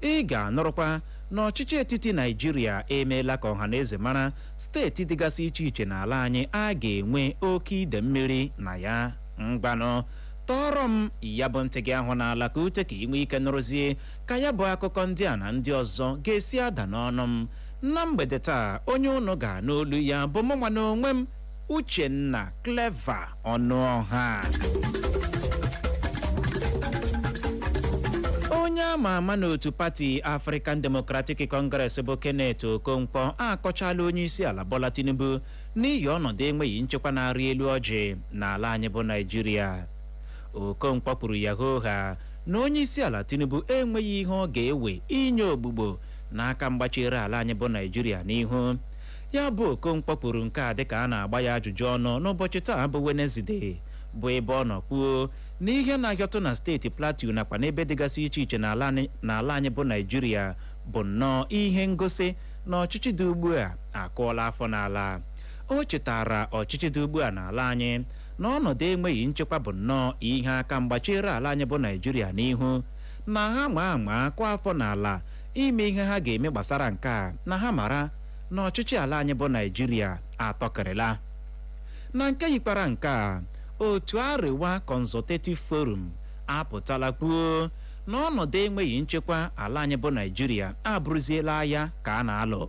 Ị ga-anụrụkwa na ọchịchị etiti Naịjirịa emeela ka ọha na eze mara steeti dịgasị iche iche n'ala anyị a ga-enwe oke ide mmiri na ya. Mgbanụ tọrọ m ya bụ ntị gị ahụ n'ala ka ute ka ị nwee ike nụrụzie ka ya bụ akụkọ ndị a na ndị ọzọ ga-esi ada n'ọnụ m. Na mgbede taa onye unu ga n'olu ya bụ mụnwa na onwe m Uchenna Clever Ọnụọha. Onye ama ama n'otu pati African Democratic Congress bụ Kenneth Okonkwo akọchala onye isi ala Bola Tinubu n'ihi ọnọdụ enweghị nchekwa na-arị elu ọjị n'ala anyị bụ Naịjirịa. Okonkwo kwuru ya hooha na onye isi ala Tinubu enweghị ihe ọ ga-ewe inye ogbugbo n'aka mgbachiri ala anyị bụ Naịjirịa n'ihu. Ya bụ Okonkwo kwuru nke a dịka a na-agba ya ajụjụ ọnụ n'ụbọchị taa bụ Wednesday bụ ebe ọ nọ kwuo na ihe na-ahịọtụ na steeti Plateau nakwa n'ebe dịgasị iche iche n'ala anyị bụ Naịjirịa bụ nnọọ ihe ngosi na ọchịchị dị ugbu a akụọla afọ n'ala. O chetara ọchịchị dị ugbu a n'ala anyị na ọnọdụ enweghị nchekwa bụ nnọọ ihe aka mgbachiri ala anyị bụ Naịjirịa n'ihu na ha ma akụ afọ n'ala ime ihe ha ga-eme gbasara nke a na ha mara na ọchịchị ala anyị bụ Naịjirịa atọkịrịla. Na nke yikwara nke a otu Arewa Consultative Forum apụtala kwuo na ọnọdụ enweghị nchekwa ala anyị bụ Naịjirịa abụrụziela ya ka a na-alụ.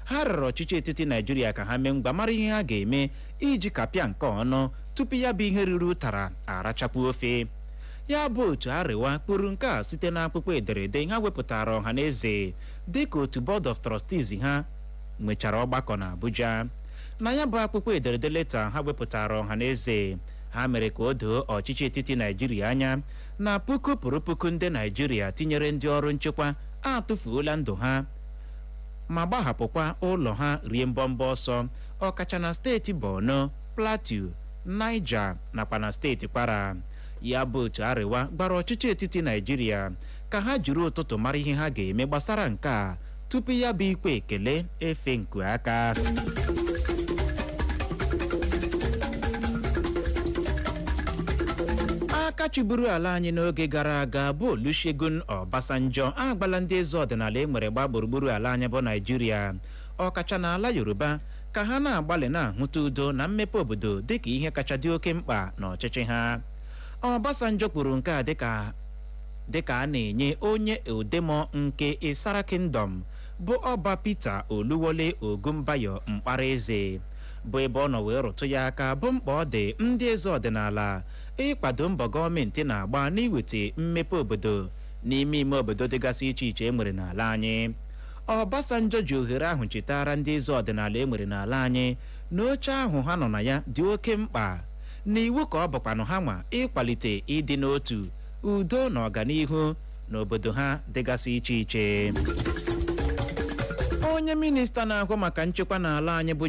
Ha rịọrọ ọchịchị etiti Naịjirịa ka ha mee ngwa mara ihe ha ga-eme iji kapịa nke ọnụ tupu ya bụ ihe riri ụtara arachapụ ofe. Ya bụ otu Arewa kpụrụ nke a site n'akwụkwọ ederede ha wepụtara ọha na eze dịka otu Board of Trustees ha nwechara ọgbakọ na Abuja. Na ya bụ akwụkwọ ederede leta ha wepụtara ọha na eze ha mere ka o doo ọchịchị etiti Naịjirịa anya na puku ndị Naịjirịa tinyere ndị ọrụ nchekwa atụfuola ndụ ha ma gbahapụkwa ụlọ ha rie mbọmbọ ọsọ ọkacha na steeti Borno, Plateau, Niger nakwa na steeti Kwara. Ya bụ otu Arewa gbara ọchịchị etiti Naịjirịa ka ha jiri ụtụtụ mara ihe ha ga-eme gbasara nke a tupu ya bụ ikwe ekele efe nku aka. Aka chịburu ala anyị n'oge gara aga bụ Olusegun Obasanjo agbala ndị eze ọdịnala enwere gba gburugburu ala anyị bụ Naịjirịa ọkacha n'ala Yoruba ka ha na-agbalị na-ahụta udo na mmepe obodo dịka ihe kacha dị oke mkpa n'ọchịchị ha. Obasanjo kwuru nke a dịka dịka a na-enye onye odemo nke Isara Kingdom bụ ọba Peter Oluwole Ogumbayo mkpara eze bụ ebe ọ nọ wee rụtụ ya aka bụ mkpa ọ dị ndị eze ọdịnala ịkwado mbọ gọọmenti na-agba n'iweta mmepe obodo n'ime ime obodo dịgasị iche iche enwere n'ala anyị. Obasanjo ji ohere ahụ chetara ndị eze ọdịnala enwere n'ala anyị na oche ahụ ha nọ na ya dị oke mkpa na iwu ka ọ bụkwanụ ha nwa ịkwalite ịdị n'otu udo na ọganihu n'obodo ha dịgasị iche iche. Onye minista na-ahụ maka nchekwa n'ala anyị bụ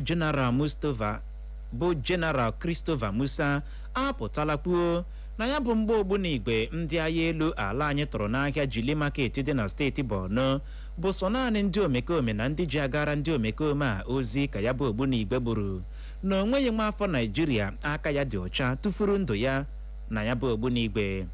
General Christopher Musa apụtala kwuo na ya bụ mgbe ogbunigwe ndị agha elu ala anyị tụrụ n'ahịa Jili Market dị na steeti Borno bụ so naanị ndị omekome na ndị ji agara ndị omekome a ozi ka ya bụ ogbunigwe gburu na onweghị nwa afọ Naijiria aka ya dị ọcha tụfuru ndụ ya na ya bụ ogbunigwe.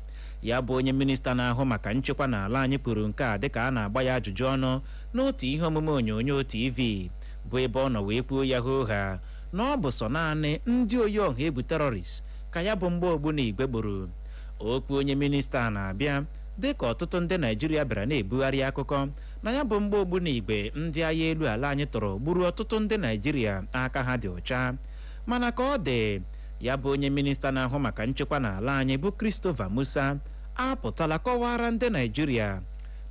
Ya bụ onye minista na-ahụ maka nchekwa n'ala anyị kwuru nke a dịka a na-agba ya ajụjụ ọnụ n'otu ihe omume onyonyo TV bụ ebe ọ nọ wee kwuo ya ha na ọ bụ so naanị ndị oyi ọha egwu terọrist ka ya bụ mgbe ogbunigwe gburu. Okwu onye minista na-abịa dịka ọtụtụ ndị Naijiria bịara na-ebugharị akụkọ na ya bụ mgbe ogbunigwe ndị agha elu ala anyị tụrụ gburu ọtụtụ ndị Naijiria aka ha dị ọcha, mana ka ọ dị ya bụ onye minista na-ahụ maka nchekwa n'ala anyị bụ Christopher Musa apụtala kọwara ndị Naijiria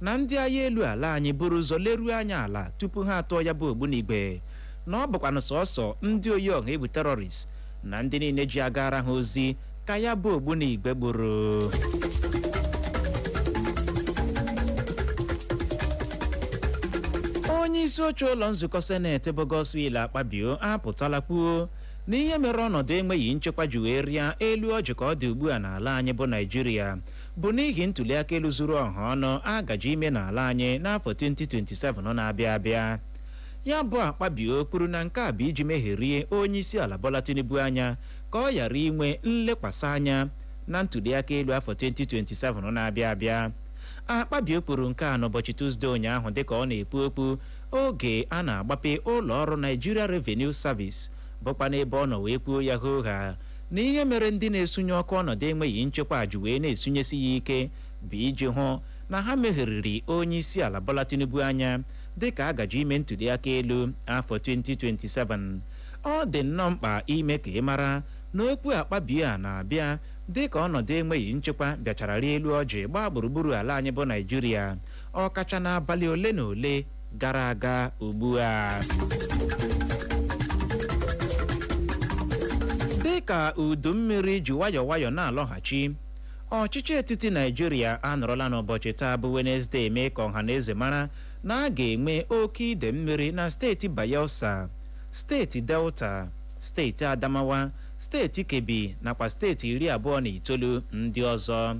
na ndị agha elu ala anyị buru ụzọ leruo anya ala tupu ha atụọ ya bụ ogbunigwe, na ọ bụkwanụ sọsọ ndị oyi ọha egwu terọrist na ndị niile ji agara ha ozi ka ya bụ ogbunigwe gburu. Onye isi oche ụlọ nzukọ seneti bụ Godswill Akpabio apụtala kwuo na ihe mere ọnọdụ enweghị nchekwa ji wee rịa elu ọjị ka ọ dị ugbu a n'ala anyị bụ Naijiria bụ n'ihi ntụliaka elu zuru ọha ọnụ agaji ime n'ala anyị n'afọ 2027 na-abịa abịa. Ya bụ Akpabio kwuru na nke a bụ iji megherie onye isi ala Bola Tinubu anya ka ọ ghara inwe nlekwasị anya na ntụliaka elu afọ 2027 na-abịa abịa. Akpabio kwuru nke a n'ụbọchị Tuzdee ụnyaahụ dịka ọ na-ekwu okwu oge a na-agbape ụlọ ọrụ Nigeria Revenue Service bụkwa n'ebe ọ nọ wee kwuo ya ha na ihe mere ndị na-esunye ọkụ ọnọdụ enweghị nchekwa ji wee na-esunyesi ya ike bụ iji hụ na ha megheriri onye isi ala Bola Tinubu anya dịka agaji ime ntụliaka elu afọ 2027. Ọ dị nnọọ mkpa ime ka ị mara na okwu Akpabio a na-abịa dịka ọnọdụ enweghị nchekwa bịachara rie elu ọjị gbaa gburugburu ala anyị bụ Naijiria ọkacha n'abalị ole na ole gara aga ugbu a. Dịka udu mmiri ji nwayọọ na-alọghachi, ọchịchị etiti Naijiria anọrọla n'ụbọchị taa bụ Wenezdee mee ka ọha na eze mara na a ga-enwe oke ide mmiri na steeti Bayelsa, steeti Delta, steeti Adamawa, steeti Kebbi nakwa steeti 29 ndị ọzọ.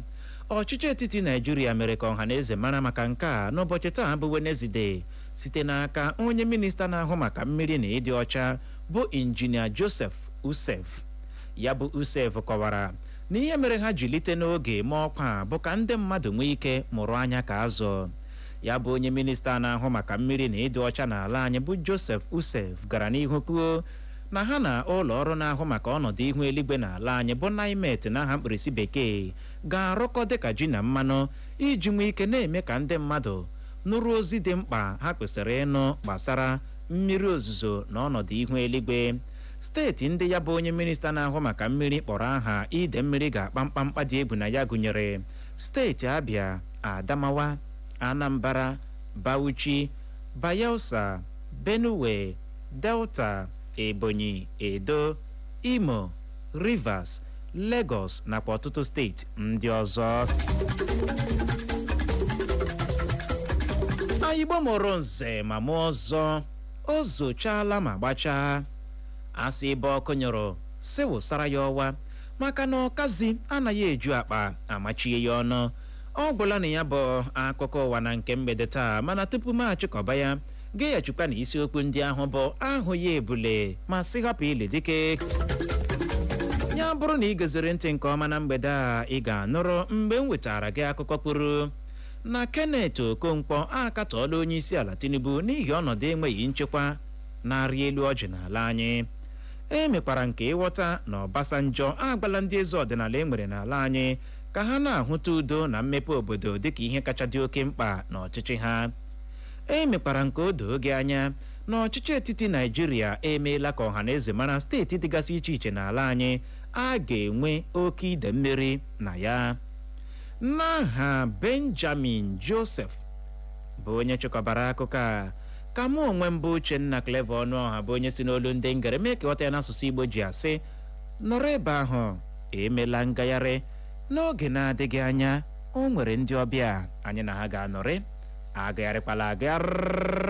Ọchịchị etiti Naijiria mere ka ọha na eze mara maka nke a n'ụbọchị taa bụ Wenezdee site n'aka onye minista na-ahụ maka mmiri na ịdị ọcha bụ Injinia Joseph Usef. Ya bụ Usef kọwara na ihe mere ha ji lite n'oge ma ọkwa bụ ka ndị mmadụ nwee ike mụrụ anya ka azụ. Ya bụ onye minista na-ahụ maka mmiri na ịdị ọcha n'ala anyị bụ Joseph Usef gara n'ihu kwuo na ha na ụlọ ọrụ na-ahụ maka ọnọdụ ihu eluigwe n'ala anyị bụ NIMET n'aha mkpirisi bekee ga-arụkọ dịka ji na mmanụ iji nwee ike na-eme ka ndị mmadụ nụrụ ozi dị mkpa ha kwesịrị ịnụ gbasara mmiri ozuzo na ọnọdụ ihu eluigwe. Steeti ndị ya bụ onye minista na-ahụ maka mmiri kpọrọ aha ide mmiri ga-akpa mkpamkpa dị egwu na ya gụnyere steeti Abia, Adamawa, Anambra, Bauchi, Bayelsa, Benue, Delta, Ebonyi, Edo, Imo, Rivers, Lagos nakwa ọtụtụ steeti ndị ọzọ. Igbo mụrụ nze ma mụọ ọzọ, o zochala ma gbachaa. Asị ebe ọkụ nyụrụ si wụsara ya ọwa maka na ọkazi anaghị eju akpa amachie ya ọnụ. Ọ gwụla na ya bụ akụkọ ụwa na nke mgbede taa, mana tupu m achịkọba ya ga-echukwa na isiokwu ndị ahụ bụ ahụ ya ebule ma sị hapụ ile dike. Ya bụrụ na ị geziri ntị nke ọma na mgbede a, ị ga-anụrụ mgbe m wetara gị akụkọ kwuru na Kenneth Okonkwo akatọọla onye isi ala Tinubu n'ihi ọnọdụ enweghị nchekwa na-arị elu ọjị n'ala anyị. E mekwara nke ịghọta na Obasanjo agwala ndị eze ọdịnala enwere n'ala anyị ka ha na-ahụta udo na mmepe obodo dịka ihe kacha dị oke mkpa n'ọchịchị ha. Emekwara nke o doo gị anya na ọchịchị etiti Naịjirịa emeela ka ọhaneze mara steeti dịgasị iche iche n'ala anyị a ga-enwe oke ide mmiri na ya. N'aha Benjamin Joseph bụ onye chịkọbara akụkọ a, ka mụ onwe m bụ Uchenna Clever Ọnụọha bụ onye si n'olu ndị ngere mee ka ọta ya n'asụsụ Igbo ji asị nọrọ ebe ahụ emela ngagharị n'oge na-adịghị anya o nwere ndị ọbịa anyị na ha ga-anọrị agagharịkwala agagharị